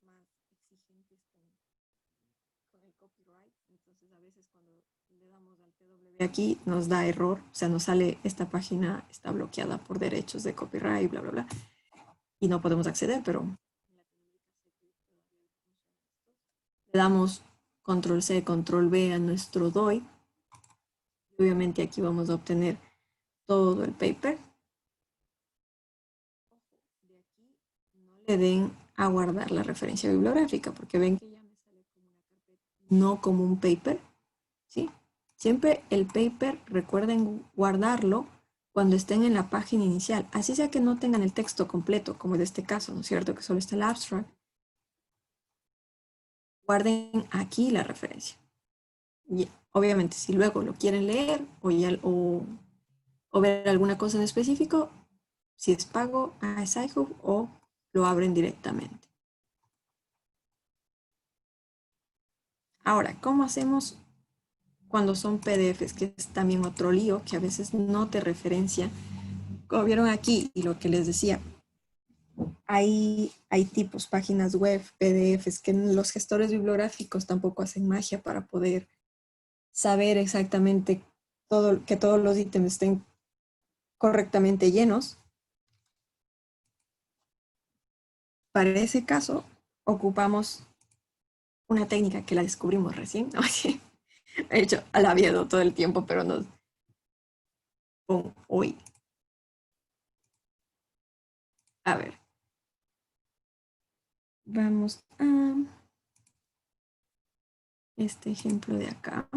son un poquito más exigentes con el copyright, entonces a veces cuando le damos al TW aquí nos da error, o sea, nos sale esta página está bloqueada por derechos de copyright, bla, bla, bla, y no podemos acceder, pero le damos control C, control V a nuestro DOI. Obviamente aquí vamos a obtener todo el paper. De aquí no le den a guardar la referencia bibliográfica porque ven que ya me sale como una carpeta, no como un paper, ¿sí? Siempre el paper, recuerden guardarlo cuando estén en la página inicial, así sea que no tengan el texto completo, como en este caso, ¿no es cierto? Que solo está el abstract. Guarden aquí la referencia. Y obviamente, si luego lo quieren leer o ver alguna cosa en específico, si es pago a Sci-Hub o lo abren directamente. Ahora, ¿cómo hacemos cuando son PDFs? Que es también otro lío que a veces no te referencia. Como vieron aquí y lo que les decía, hay tipos, páginas web, PDFs, que los gestores bibliográficos tampoco hacen magia para poder saber exactamente que todos los ítems estén correctamente llenos. Para ese caso, ocupamos una técnica que la descubrimos recién. ¿No? He hecho al aviado todo el tiempo, pero no hoy. A ver. Vamos a este ejemplo de acá.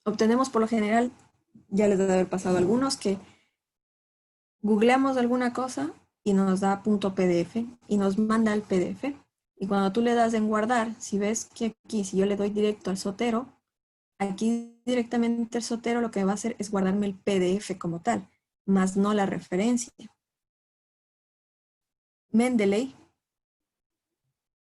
Obtenemos por lo general, ya les debe haber pasado a algunos, que googleamos alguna cosa y nos da .pdf y nos manda el PDF. Y cuando tú le das en guardar, si ves que aquí, si yo le doy directo al Zotero, aquí directamente el Zotero lo que va a hacer es guardarme el PDF como tal, más no la referencia. Mendeley,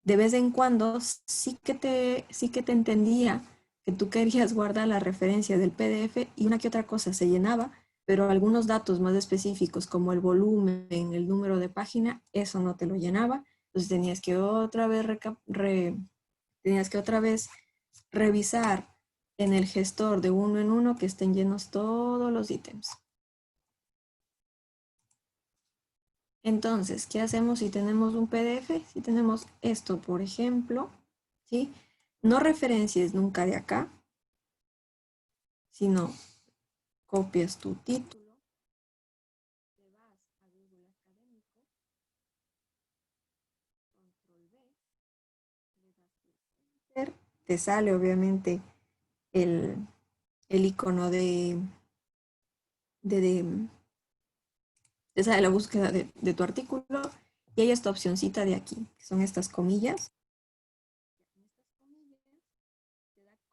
de vez en cuando sí que te entendía que tú querías guardar la referencia del PDF y una que otra cosa se llenaba, pero algunos datos más específicos como el volumen, el número de página, eso no te lo llenaba. Entonces tenías que otra vez revisar en el gestor de uno en uno que estén llenos todos los ítems. Entonces, ¿qué hacemos si tenemos un PDF? Si tenemos esto, por ejemplo, ¿sí? No referencies nunca de acá, sino copias tu título, te vas a Google Académico, control V, le das Enter, te sale obviamente el icono te sale la búsqueda de tu artículo y hay esta opcioncita de aquí, que son estas comillas.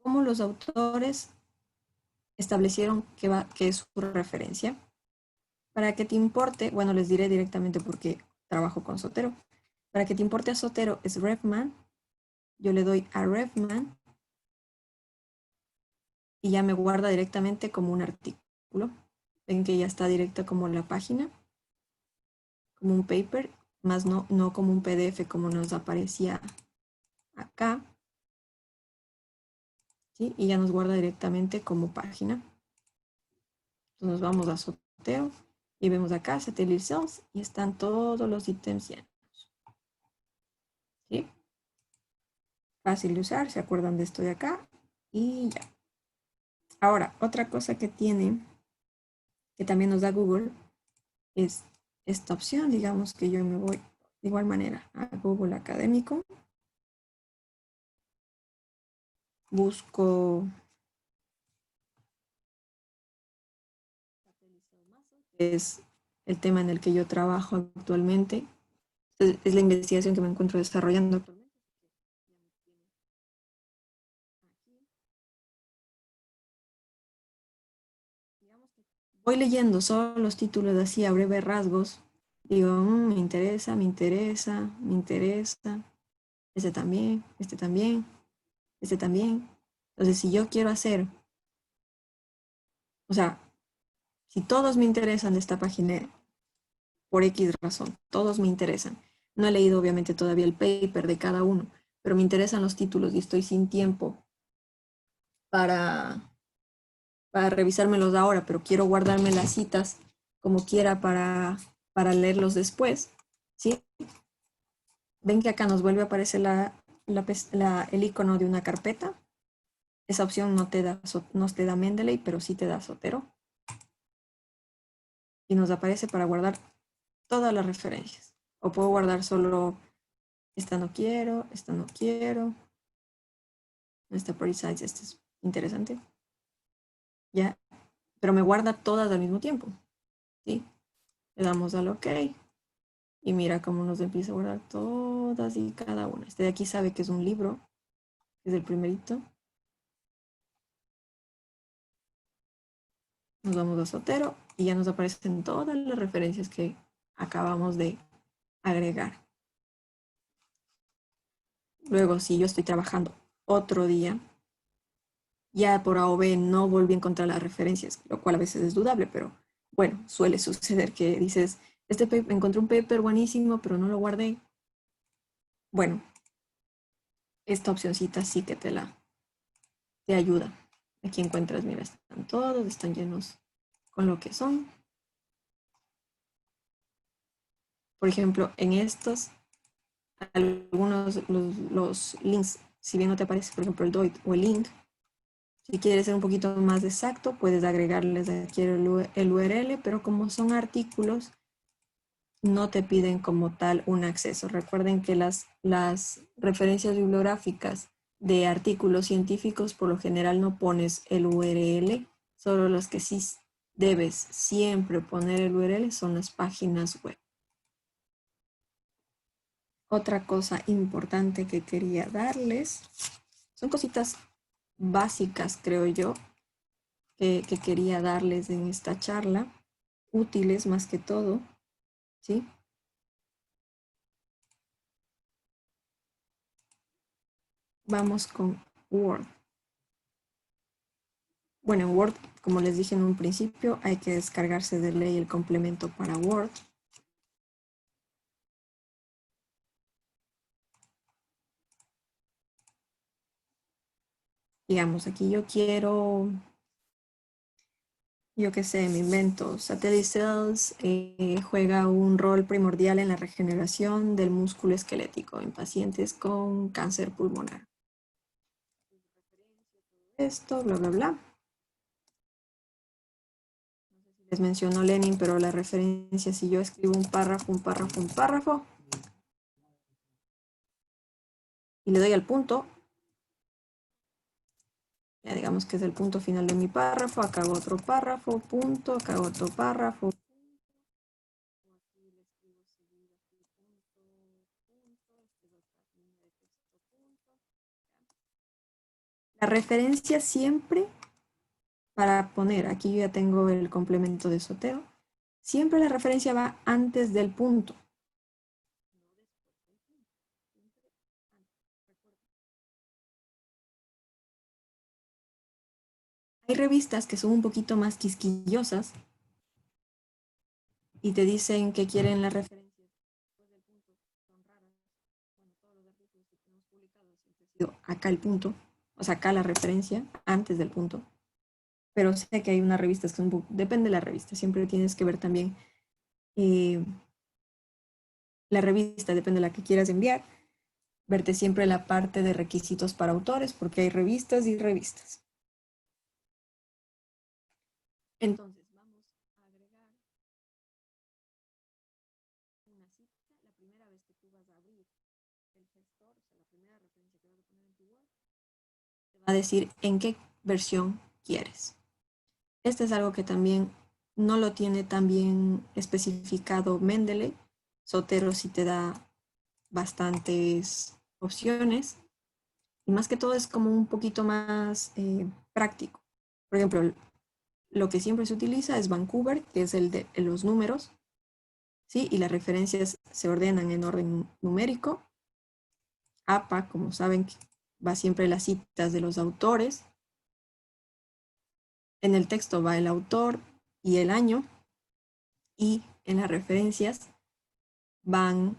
Cómo los autores establecieron que es su referencia. Para que te importe, bueno, les diré directamente porque trabajo con Zotero. Para que te importe a Zotero es refman. Yo le doy a refman y ya me guarda directamente como un artículo. Ven que ya está directa como la página, como un paper, más no como un PDF como nos aparecía acá. ¿Sí? Y ya nos guarda directamente como página. Entonces nos vamos a Zotero y vemos acá Satellite Cells y están todos los ítems llenos. ¿Sí? Fácil de usar, se acuerdan de esto de acá y ya. Ahora, otra cosa que tiene, que también nos da Google, es esta opción. Digamos que yo me voy de igual manera a Google Académico. Busco es el tema en el que yo trabajo actualmente. Es la investigación que me encuentro desarrollando actualmente. Voy leyendo solo los títulos así a breves rasgos. Digo, me interesa, me interesa, me interesa. Este también, este también, este también. Entonces, si yo quiero hacer, o sea, si todos me interesan de esta página, por X razón, todos me interesan. No he leído obviamente todavía el paper de cada uno, pero me interesan los títulos y estoy sin tiempo para, para revisármelos ahora, pero quiero guardarme las citas como quiera para leerlos después, ¿sí? Ven que acá nos vuelve a aparecer el icono de una carpeta. Esa opción no te da Mendeley, pero sí te da Zotero. Y nos aparece para guardar todas las referencias. O puedo guardar solo esta no quiero, esta no quiero. Esta Parisites, este es interesante. Ya, pero me guarda todas al mismo tiempo. ¿Sí? Le damos al OK. Y mira cómo nos empieza a guardar todas y cada una. Este de aquí sabe que es un libro, que es el primerito. Nos vamos a Zotero y ya nos aparecen todas las referencias que acabamos de agregar. Luego, si yo estoy trabajando otro día, ya por A o B no volví a encontrar las referencias, lo cual a veces es dudable, pero bueno, suele suceder que dices, encontré un paper buenísimo, pero no lo guardé. Bueno, esta opcioncita sí que te ayuda. Aquí encuentras, mira, están todos, están llenos con lo que son. Por ejemplo, en estos, algunos los links, si bien no te aparece, por ejemplo, el DOIT o el link, si quieres ser un poquito más exacto, puedes agregarles aquí el URL, pero como son artículos, no te piden como tal un acceso. Recuerden que las referencias bibliográficas de artículos científicos, por lo general no pones el URL, solo los que sí debes siempre poner el URL son las páginas web. Otra cosa importante que quería darles, son cositas básicas, creo yo, que quería darles en esta charla, útiles más que todo, ¿sí? Vamos con Word. Bueno, en Word, como les dije en un principio, hay que descargarse de ley el complemento para Word. Digamos, aquí yo quiero, yo qué sé, me invento, Satellite Cells juega un rol primordial en la regeneración del músculo esquelético en pacientes con cáncer pulmonar. Esto, bla, bla, bla. Les mencionó Lenin, pero la referencia, si yo escribo un párrafo, un párrafo, un párrafo, y le doy al punto, ya digamos que es el punto final de mi párrafo, acá hago otro párrafo, punto, acá hago otro párrafo. La referencia siempre, para poner, aquí yo ya tengo el complemento de Zotero, siempre la referencia va antes del punto. Hay revistas que son un poquito más quisquillosas y te dicen que quieren la referencia después del punto, son raras. Bueno, todos los artículos que tenemos publicados siempre ha sido acá el punto, o sea, acá la referencia antes del punto. Pero sé que hay unas revistas que son, depende de la revista, siempre tienes que ver también la revista, depende de la que quieras enviar. verte siempre la parte de requisitos para autores, porque hay revistas y revistas. Entonces, vamos a agregar una cita. La primera vez que tú vas a abrir el gestor, o sea, la primera referencia que vas a poner en tu Word, te va a decir en qué versión quieres. Este es algo que también no lo tiene tan bien especificado Mendeley. Zotero sí te da bastantes opciones. Y más que todo es como un poquito más práctico. Por ejemplo, lo que siempre se utiliza es Vancouver, que es el de los números, ¿sí? Y las referencias se ordenan en orden numérico. APA, como saben, va siempre las citas de los autores. En el texto va el autor y el año. Y en las referencias van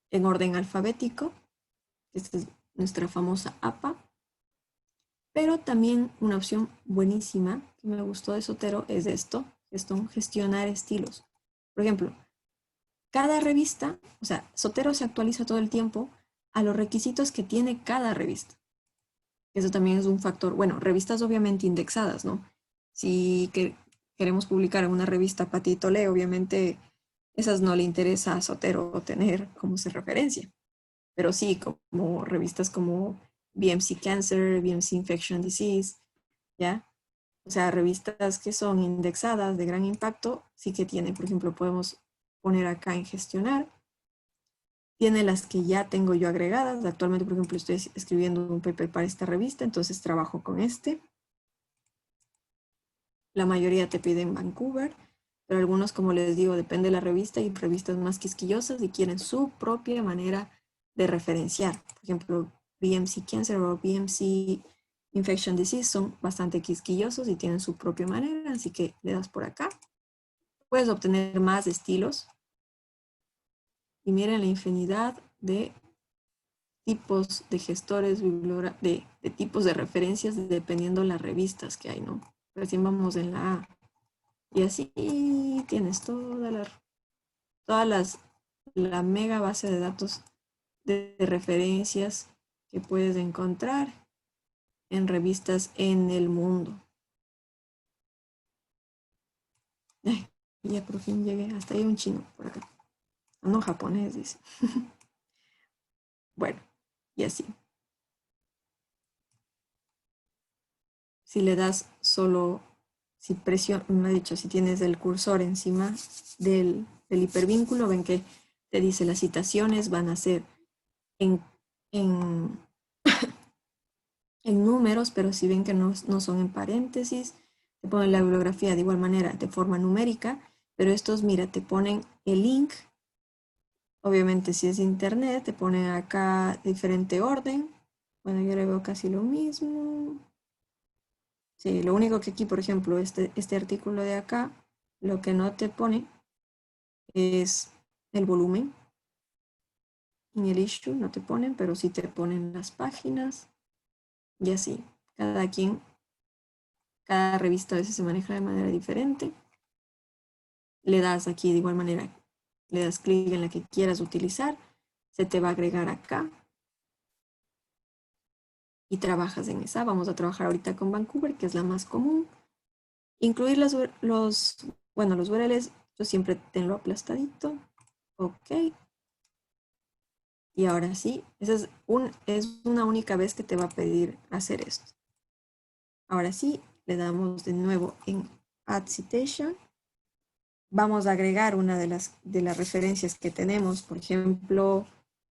en orden alfabético. Esta es nuestra famosa APA. Pero también una opción buenísima que me gustó de Zotero es esto, gestionar estilos. Por ejemplo, cada revista, o sea, Zotero se actualiza todo el tiempo a los requisitos que tiene cada revista. Eso también es un factor. Bueno, revistas obviamente indexadas, ¿no? Si queremos publicar en una revista Patito Lee, obviamente esas no le interesa a Zotero tener como se referencia. Pero sí, como revistas como BMC Cancer, BMC Infection Disease, ¿ya? O sea, revistas que son indexadas de gran impacto, sí que tiene, por ejemplo, podemos poner acá en gestionar. Tiene las que ya tengo yo agregadas. Actualmente, por ejemplo, estoy escribiendo un paper para esta revista, entonces trabajo con este. La mayoría te piden Vancouver, pero algunos, como les digo, depende de la revista y revistas más quisquillosas y quieren su propia manera de referenciar. Por ejemplo, BMC Cancer o BMC Infection Disease son bastante quisquillosos y tienen su propia manera, así que le das por acá. Puedes obtener más estilos. Y miren la infinidad de tipos de gestores, de tipos de referencias dependiendo de las revistas que hay, ¿no? Recién vamos en la A. Y así tienes la mega base de datos de referencias que puedes encontrar en revistas en el mundo. Ay, ya por fin llegué. Hasta hay un chino por acá. No, japonés, dice. Bueno, y así. Si le das solo, si me ha dicho, si tienes el cursor encima del hipervínculo, ven que te dice las citaciones van a ser en, en, en números, pero si ven que no son en paréntesis, te ponen la bibliografía de igual manera, de forma numérica, pero estos, mira, te ponen el link. Obviamente, si es internet, te ponen acá diferente orden. Bueno, yo le veo casi lo mismo. Sí, lo único que aquí, por ejemplo, este artículo de acá, lo que no te pone es el volumen. En el issue no te ponen, pero sí te ponen las páginas. Y así, cada revista a veces se maneja de manera diferente. Le das aquí de igual manera, le das clic en la que quieras utilizar, se te va a agregar acá y trabajas en esa. Vamos a trabajar ahorita con Vancouver, que es la más común. Incluir los URLs, yo siempre tenlo aplastadito. Ok. Y ahora sí, esa es una única vez que te va a pedir hacer esto. Ahora sí, le damos de nuevo en Add Citation. Vamos a agregar una de las referencias que tenemos, por ejemplo,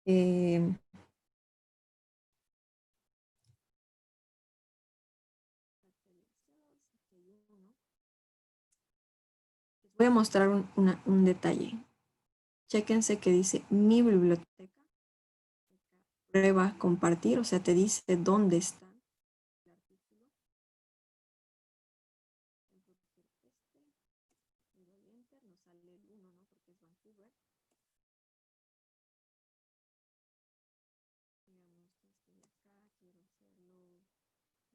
voy a mostrar un detalle. Chéquense que dice mi biblioteca. Prueba compartir, o sea, te dice dónde está el artículo. Nos sale el 1, ¿no? Porque es Vancouver. Digamos, estoy acá, quiero hacerlo, quiero citar este,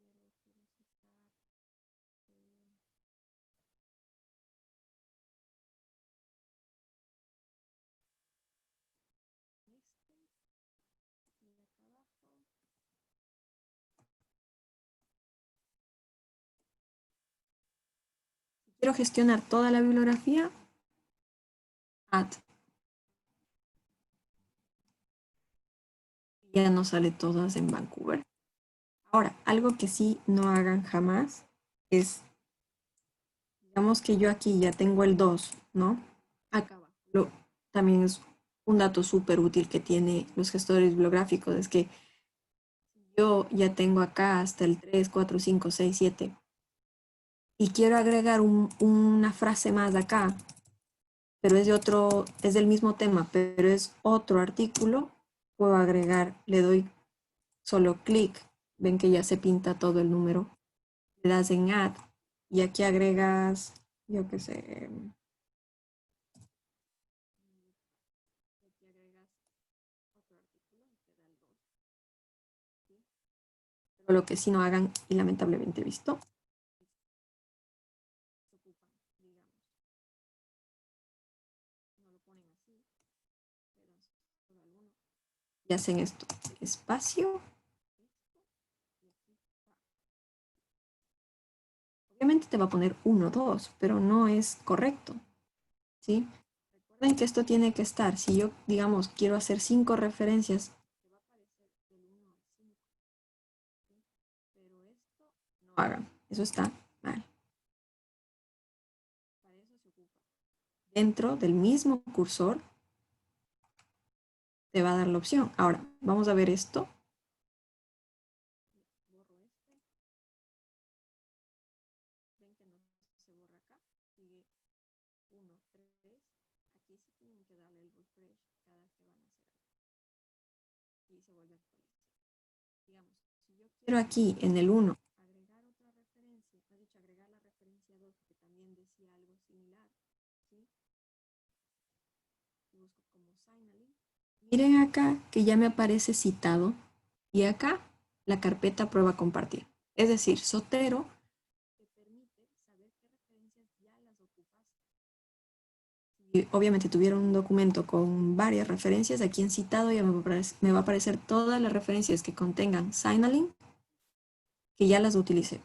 y quiero gestionar toda la bibliografía, add. Ya no sale todas en Vancouver. Ahora, algo que sí no hagan jamás es, digamos que yo aquí ya tengo el 2, ¿no? Acá abajo. También es un dato súper útil que tiene los gestores bibliográficos, es que yo ya tengo acá hasta el 3, 4, 5, 6, 7 y quiero agregar una frase más de acá, pero es del mismo tema, pero es otro artículo, puedo agregar, le doy solo clic, ven que ya se pinta todo el número, le das en add y aquí agregas, yo qué sé, pero lo que sí no hagan y lamentablemente he visto, y hacen esto, espacio. Obviamente te va a poner 1, 2, pero no es correcto, ¿sí? Recuerden que esto tiene que estar, si yo, digamos, quiero hacer 5 referencias, pero esto no hagan, eso está mal. Para eso se ocupa. Dentro del mismo cursor te va a dar la opción. Ahora, vamos a ver esto. Ven que no se borra acá. Sigue 1, 3. Aquí sí tienen que darle el refresh cada que van a hacer algo. Y se vuelve a actualizar. Digamos, si yo quiero aquí en el 1 agregar otra referencia, ha dicho agregar la referencia 2 que también decía algo similar, ¿sí? Busco como signaling. Miren acá que ya me aparece citado y acá la carpeta prueba compartir. Es decir, Zotero te permite saber qué referencias ya las ocupaste. Y obviamente tuvieron un documento con varias referencias, aquí en citado ya me va a aparecer todas las referencias que contengan signaling que ya las utilicé.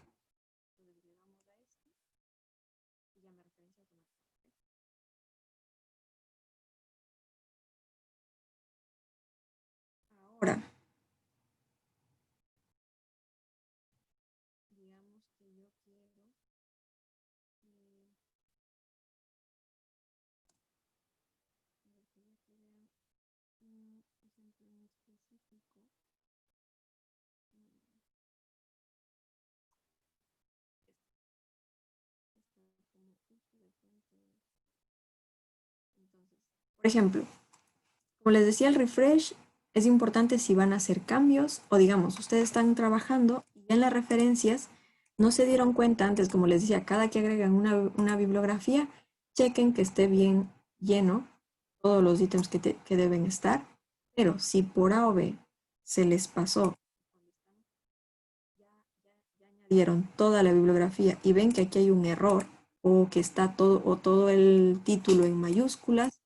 Ahora, digamos que yo quiero un ejemplo en específico. Entonces, por ejemplo, como les decía, el refresh es importante si van a hacer cambios o digamos, ustedes están trabajando y en las referencias no se dieron cuenta antes, como les decía, cada que agregan una bibliografía, chequen que esté bien lleno todos los ítems que deben estar, pero si por A o B se les pasó, ya añadieron toda la bibliografía y ven que aquí hay un error o que está todo el título en mayúsculas,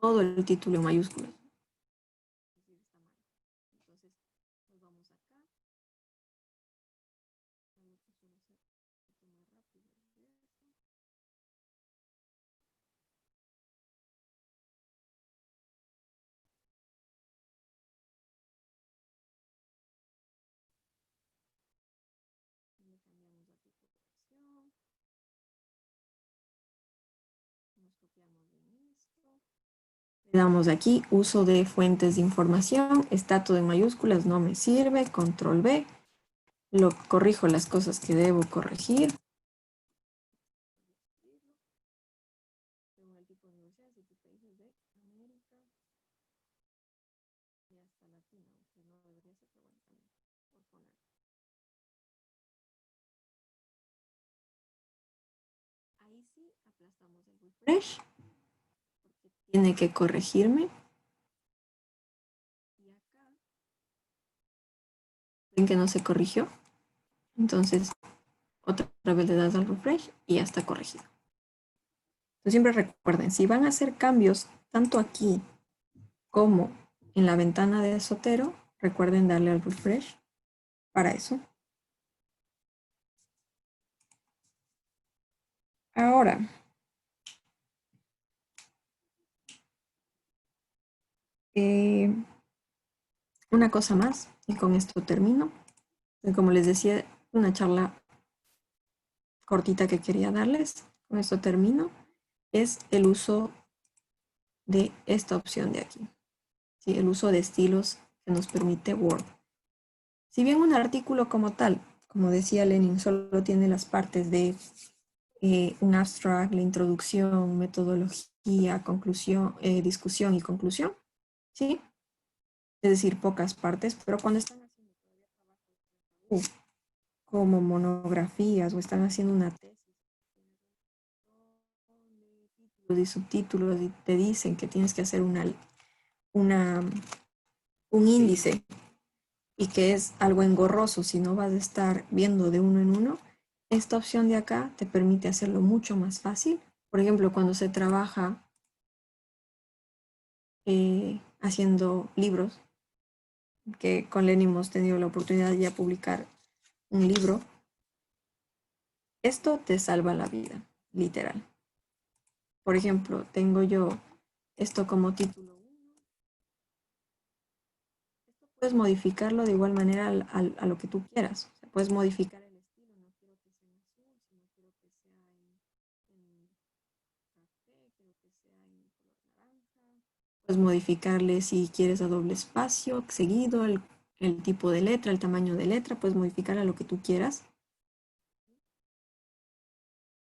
todo el título en mayúsculas. Entonces, nos vamos acá. Le cambiamos la tipografía. Nos copiamos en esto. Le damos aquí uso de fuentes de información, está todo en mayúsculas, no me sirve, control B, lo corrijo las cosas que debo corregir. Según el tipo de universidad, si tu país es de América y hasta Latino, aunque no debería ser, pero bueno, también por poner. Ahí sí aplastamos el refresh, porque tiene que corregirme. Y acá, ven que no se corrigió. Entonces, otra vez le das al refresh y ya está corregido. Entonces, siempre recuerden, si van a hacer cambios tanto aquí como en la ventana de Zotero, recuerden darle al refresh para eso. Ahora, una cosa más, y con esto termino. Como les decía, una charla cortita que quería darles, con esto termino, es el uso de esta opción de aquí, ¿sí? El uso de estilos que nos permite Word. Si bien un artículo como tal, como decía Lenin, solo tiene las partes de un abstract, la introducción, metodología, conclusión, discusión y conclusión, ¿sí? Es decir, pocas partes, pero cuando están haciendo trabajos como monografías o están haciendo una tesis, títulos y subtítulos y te dicen que tienes que hacer un índice y que es algo engorroso si no vas a estar viendo de uno en uno, esta opción de acá te permite hacerlo mucho más fácil. Por ejemplo, cuando se trabaja haciendo libros, que con Lenny hemos tenido la oportunidad de ya publicar un libro, esto te salva la vida, literal. Por ejemplo, tengo yo esto como título 1. Esto puedes modificarlo de igual manera a lo que tú quieras. O sea, puedes modificar el estilo. No quiero que sea en azul, sino quiero que sea en café, quiero que sea en color naranja. Puedes modificarle si quieres a doble espacio, seguido, el tipo de letra, el tamaño de letra. Puedes modificar a lo que tú quieras.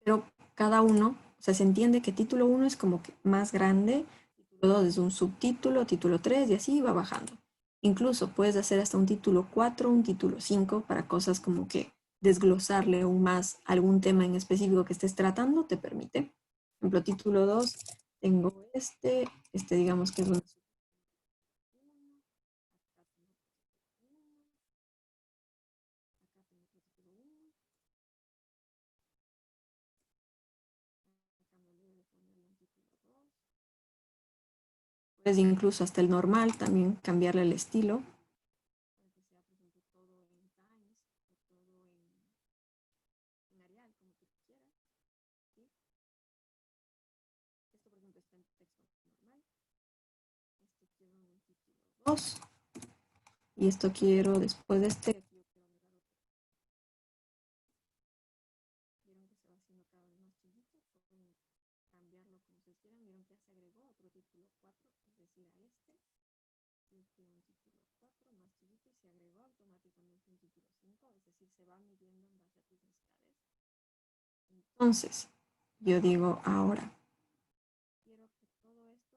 Pero cada uno, o sea, se entiende que título 1 es como que más grande, título 2 es un subtítulo, título 3 y así va bajando. Incluso puedes hacer hasta un título 4, un título 5 para cosas como que desglosarle aún más algún tema en específico que estés tratando, te permite. Por ejemplo, título 2, tengo este digamos que es un puedes incluso hasta el normal también cambiarle el estilo. Esto, por ejemplo, está en texto normal. Esto quiero un título 2. Y esto quiero después de este. Vieron que se va haciendo cada vez más chiquito. Pueden cambiarlo como ustedes quieran. Vieron que ya se agregó otro título 4, es decir, a este. Yo quiero un título 4 más chiquito y se agregó automáticamente un título 5, es decir, se va midiendo en base a tus necesidades. Entonces, yo digo ahora, quiero que todo esto,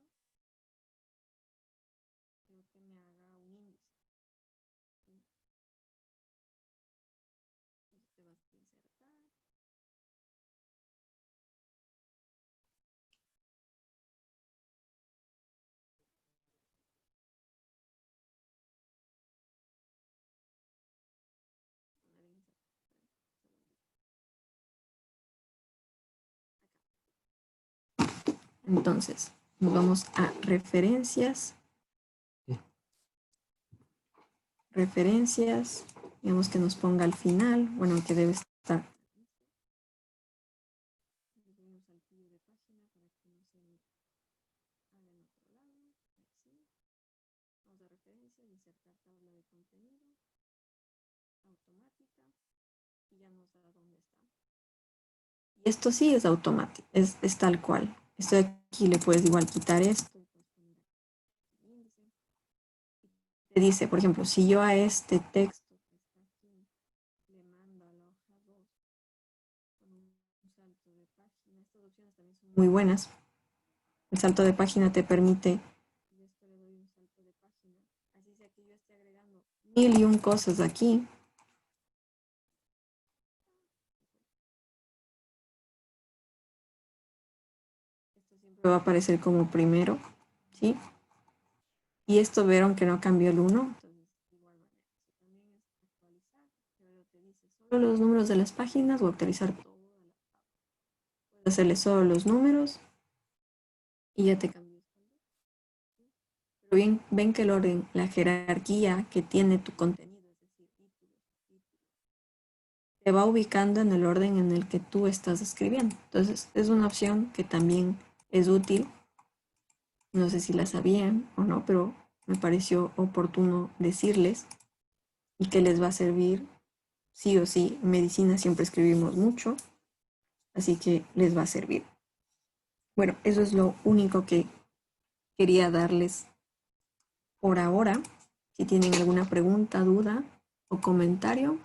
quiero que me haga un índice. Te vas a insertar. Entonces, nos vamos a referencias. Referencias, digamos que nos ponga al final, bueno, que debe estar. Vamos a referencias, insertar tabla de contenido, automática, y ya nos da dónde está. Y esto sí es automático, es tal cual. Esto de aquí le puedes igual quitar esto. Te dice, por ejemplo, si yo a este texto que está aquí le mando a la hoja 2 con un salto de página, estas opciones también son muy buenas. El salto de página te permite, yo esto le doy un salto de página, así sea que yo esté agregando 1001 cosas aquí. Esto siempre va a aparecer como primero, ¿sí? Y esto vieron que no cambió el 1. Solo los números de las páginas o actualizar todo. Puedes hacerle solo los números y ya te cambió. Bien, ven que el orden, la jerarquía que tiene tu contenido, es decir, te va ubicando en el orden en el que tú estás escribiendo. Entonces, es una opción que también es útil. No sé si la sabían o no, pero me pareció oportuno decirles y que les va a servir sí o sí. En medicina siempre escribimos mucho, así que les va a servir. Bueno, eso es lo único que quería darles por ahora. Si tienen alguna pregunta, duda o comentario.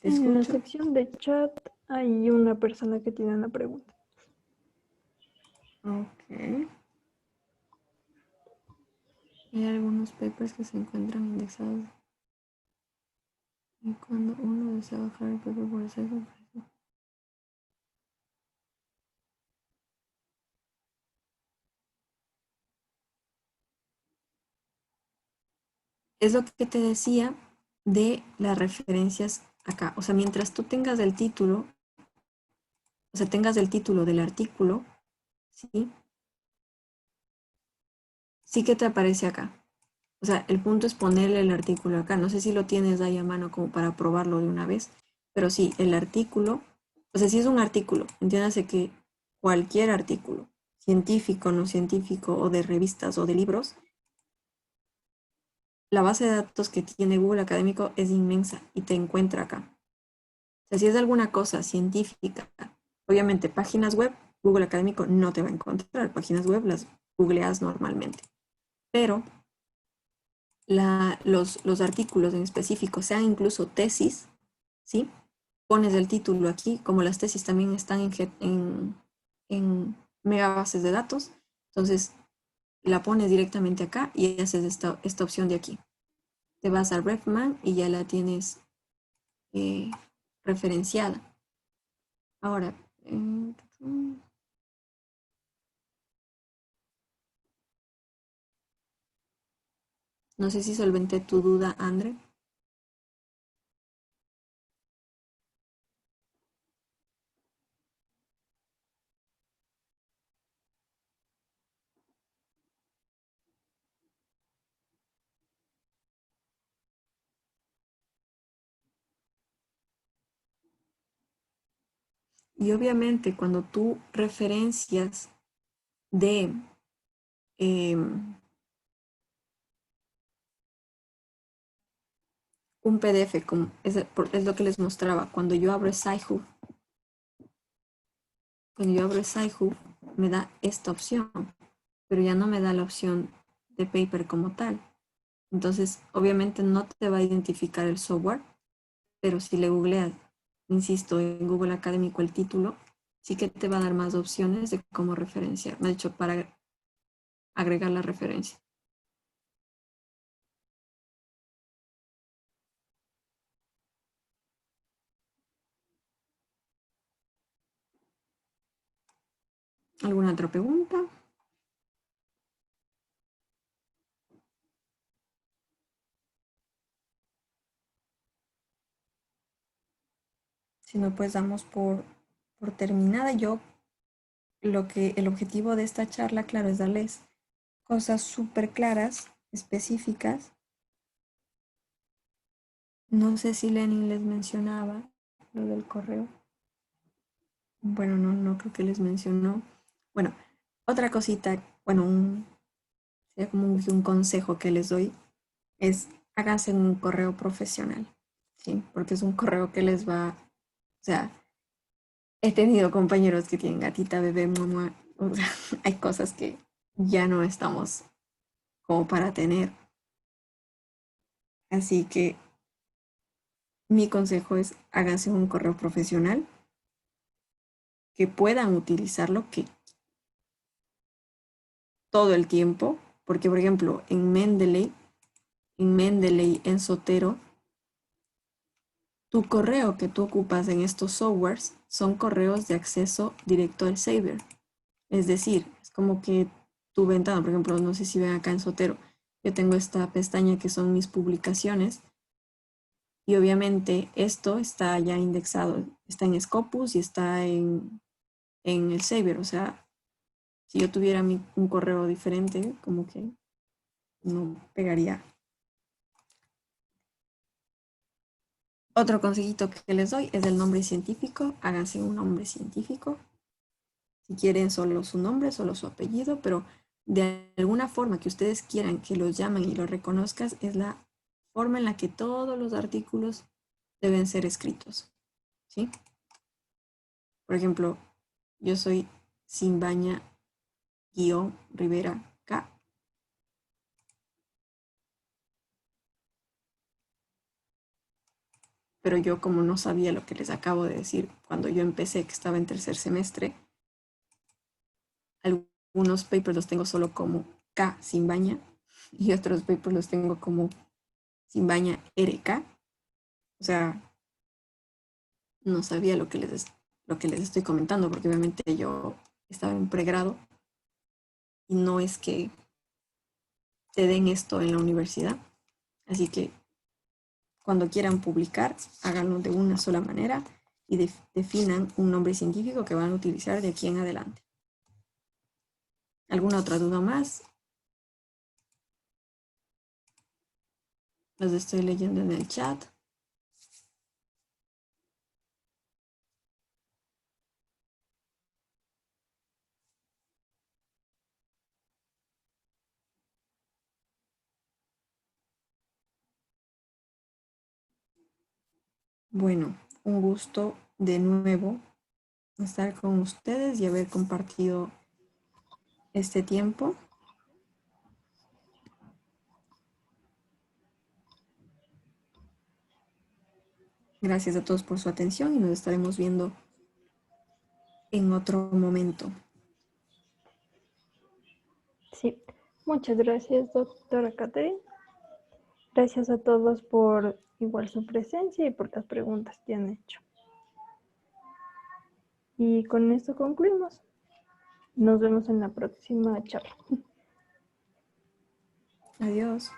¿Te En la escucho? sección de chat hay una persona que tiene una pregunta. Ok. Hay algunos papers que se encuentran indexados. Y cuando uno desea bajar el paper por exceso, es lo que te decía de las referencias acá. O sea, mientras tú tengas el título, o sea, tengas el título del artículo, ¿sí? Sí que te aparece acá. O sea, el punto es ponerle el artículo acá. No sé si lo tienes ahí a mano como para probarlo de una vez, pero sí, el artículo, o sea, si es un artículo, entiéndase que cualquier artículo, científico, no científico, o de revistas o de libros, la base de datos que tiene Google Académico es inmensa y te encuentra acá. O sea, si es alguna cosa científica, obviamente páginas web, Google Académico no te va a encontrar. Páginas web las googleas normalmente. Pero los artículos en específico, sean incluso tesis, ¿sí? Pones el título aquí, como las tesis también están en megabases de datos, entonces la pones directamente acá y haces esta opción de aquí. Te vas a RefMan y ya la tienes referenciada. Ahora, no sé si solventé tu duda, André. Y obviamente cuando tú referencias de un PDF, como es lo que les mostraba, cuando yo abro Sci-Hub, me da esta opción, pero ya no me da la opción de paper como tal. Entonces, obviamente no te va a identificar el software, pero si le googleas, insisto, en Google Académico el título, sí que te va a dar más opciones de cómo referenciar, de hecho, para agregar la referencia. ¿Alguna otra pregunta? Si no, pues damos por terminada. El objetivo de esta charla, claro, es darles cosas súper claras, específicas. No sé si Lenin les mencionaba lo del correo. Bueno, no creo que les mencionó. Bueno, otra cosita, bueno, sería como un consejo que les doy, es háganse un correo profesional, ¿sí? Porque es un correo que les va, o sea, he tenido compañeros que tienen gatita, bebé, mamá, o sea, hay cosas que ya no estamos como para tener. Así que mi consejo es háganse un correo profesional que puedan utilizarlo que todo el tiempo, porque por ejemplo en Mendeley, en Zotero, tu correo que tú ocupas en estos softwares son correos de acceso directo al Saber. Es decir, es como que tu ventana, por ejemplo, no sé si ven acá en Zotero, yo tengo esta pestaña que son mis publicaciones y obviamente esto está ya indexado, está en Scopus y está en el Saber. O sea, si yo tuviera un correo diferente, como que no pegaría. Otro consejito que les doy es el nombre científico. Háganse un nombre científico. Si quieren solo su nombre, solo su apellido, pero de alguna forma que ustedes quieran que los llamen y los reconozcas, es la forma en la que todos los artículos deben ser escritos, ¿sí? Por ejemplo, yo soy Simbaña-Rivera K. Pero yo, como no sabía lo que les acabo de decir cuando yo empecé, que estaba en tercer semestre, algunos papers los tengo solo como K Simbaña y otros papers los tengo como Simbaña RK. O sea, no sabía lo que les estoy comentando, porque obviamente yo estaba en pregrado y no es que te den esto en la universidad. Así que cuando quieran publicar, háganlo de una sola manera y definan un nombre científico que van a utilizar de aquí en adelante. ¿Alguna otra duda más? Los estoy leyendo en el chat. Bueno, un gusto de nuevo estar con ustedes y haber compartido este tiempo. Gracias a todos por su atención y nos estaremos viendo en otro momento. Sí, muchas gracias, doctora Catherine. Gracias a todos por igual su presencia y por las preguntas que han hecho. Y con esto concluimos. Nos vemos en la próxima charla. Adiós.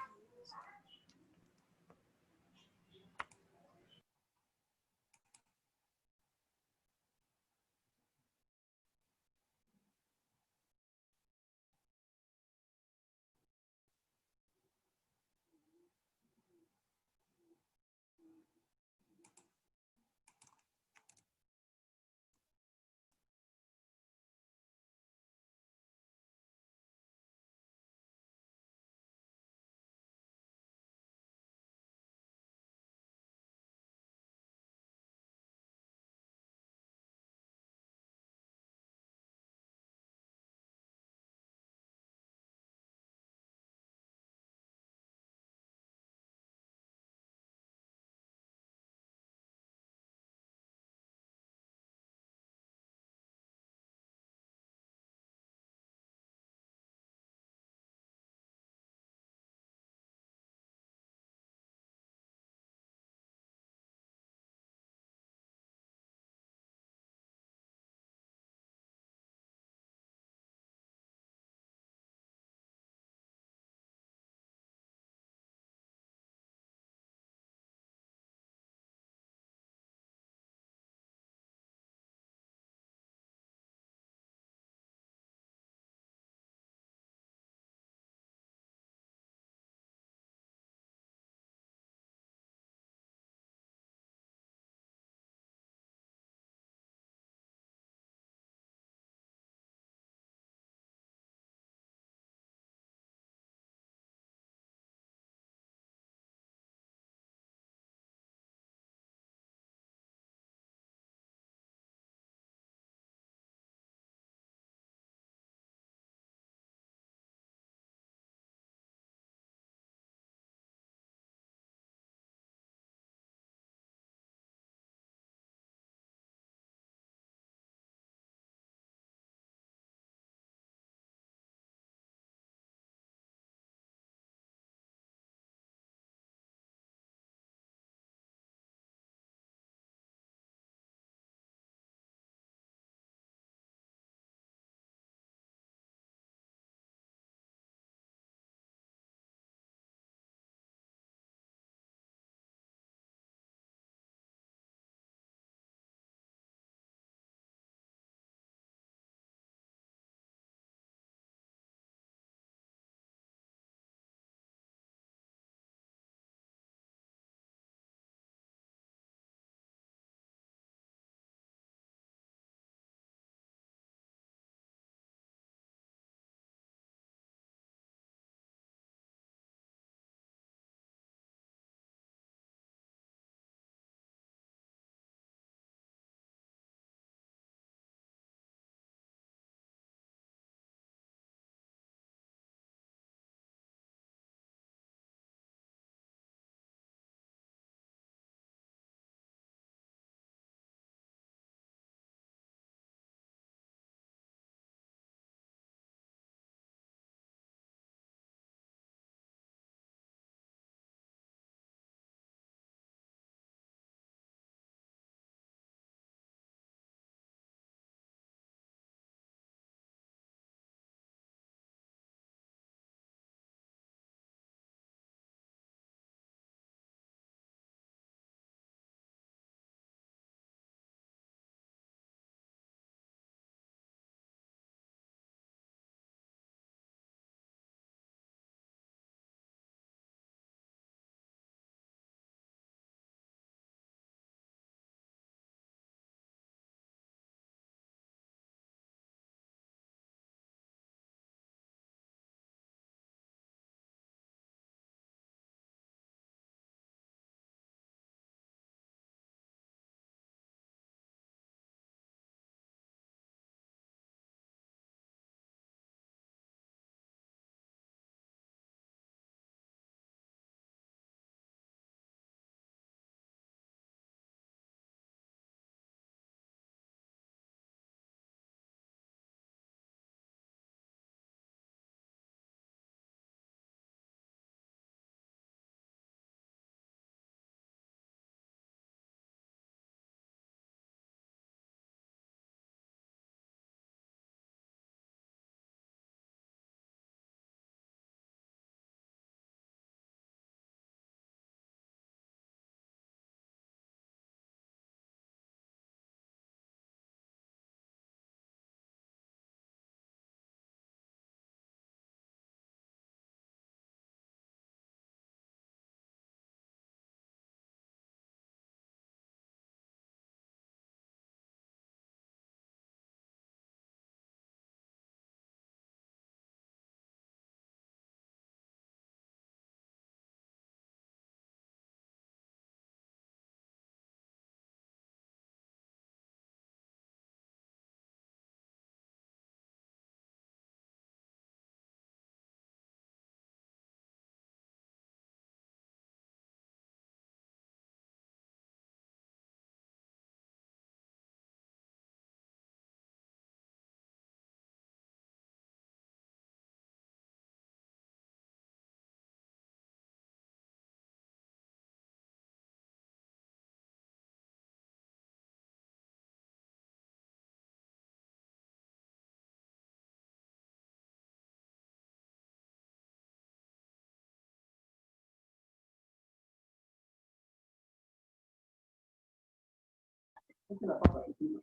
Todavía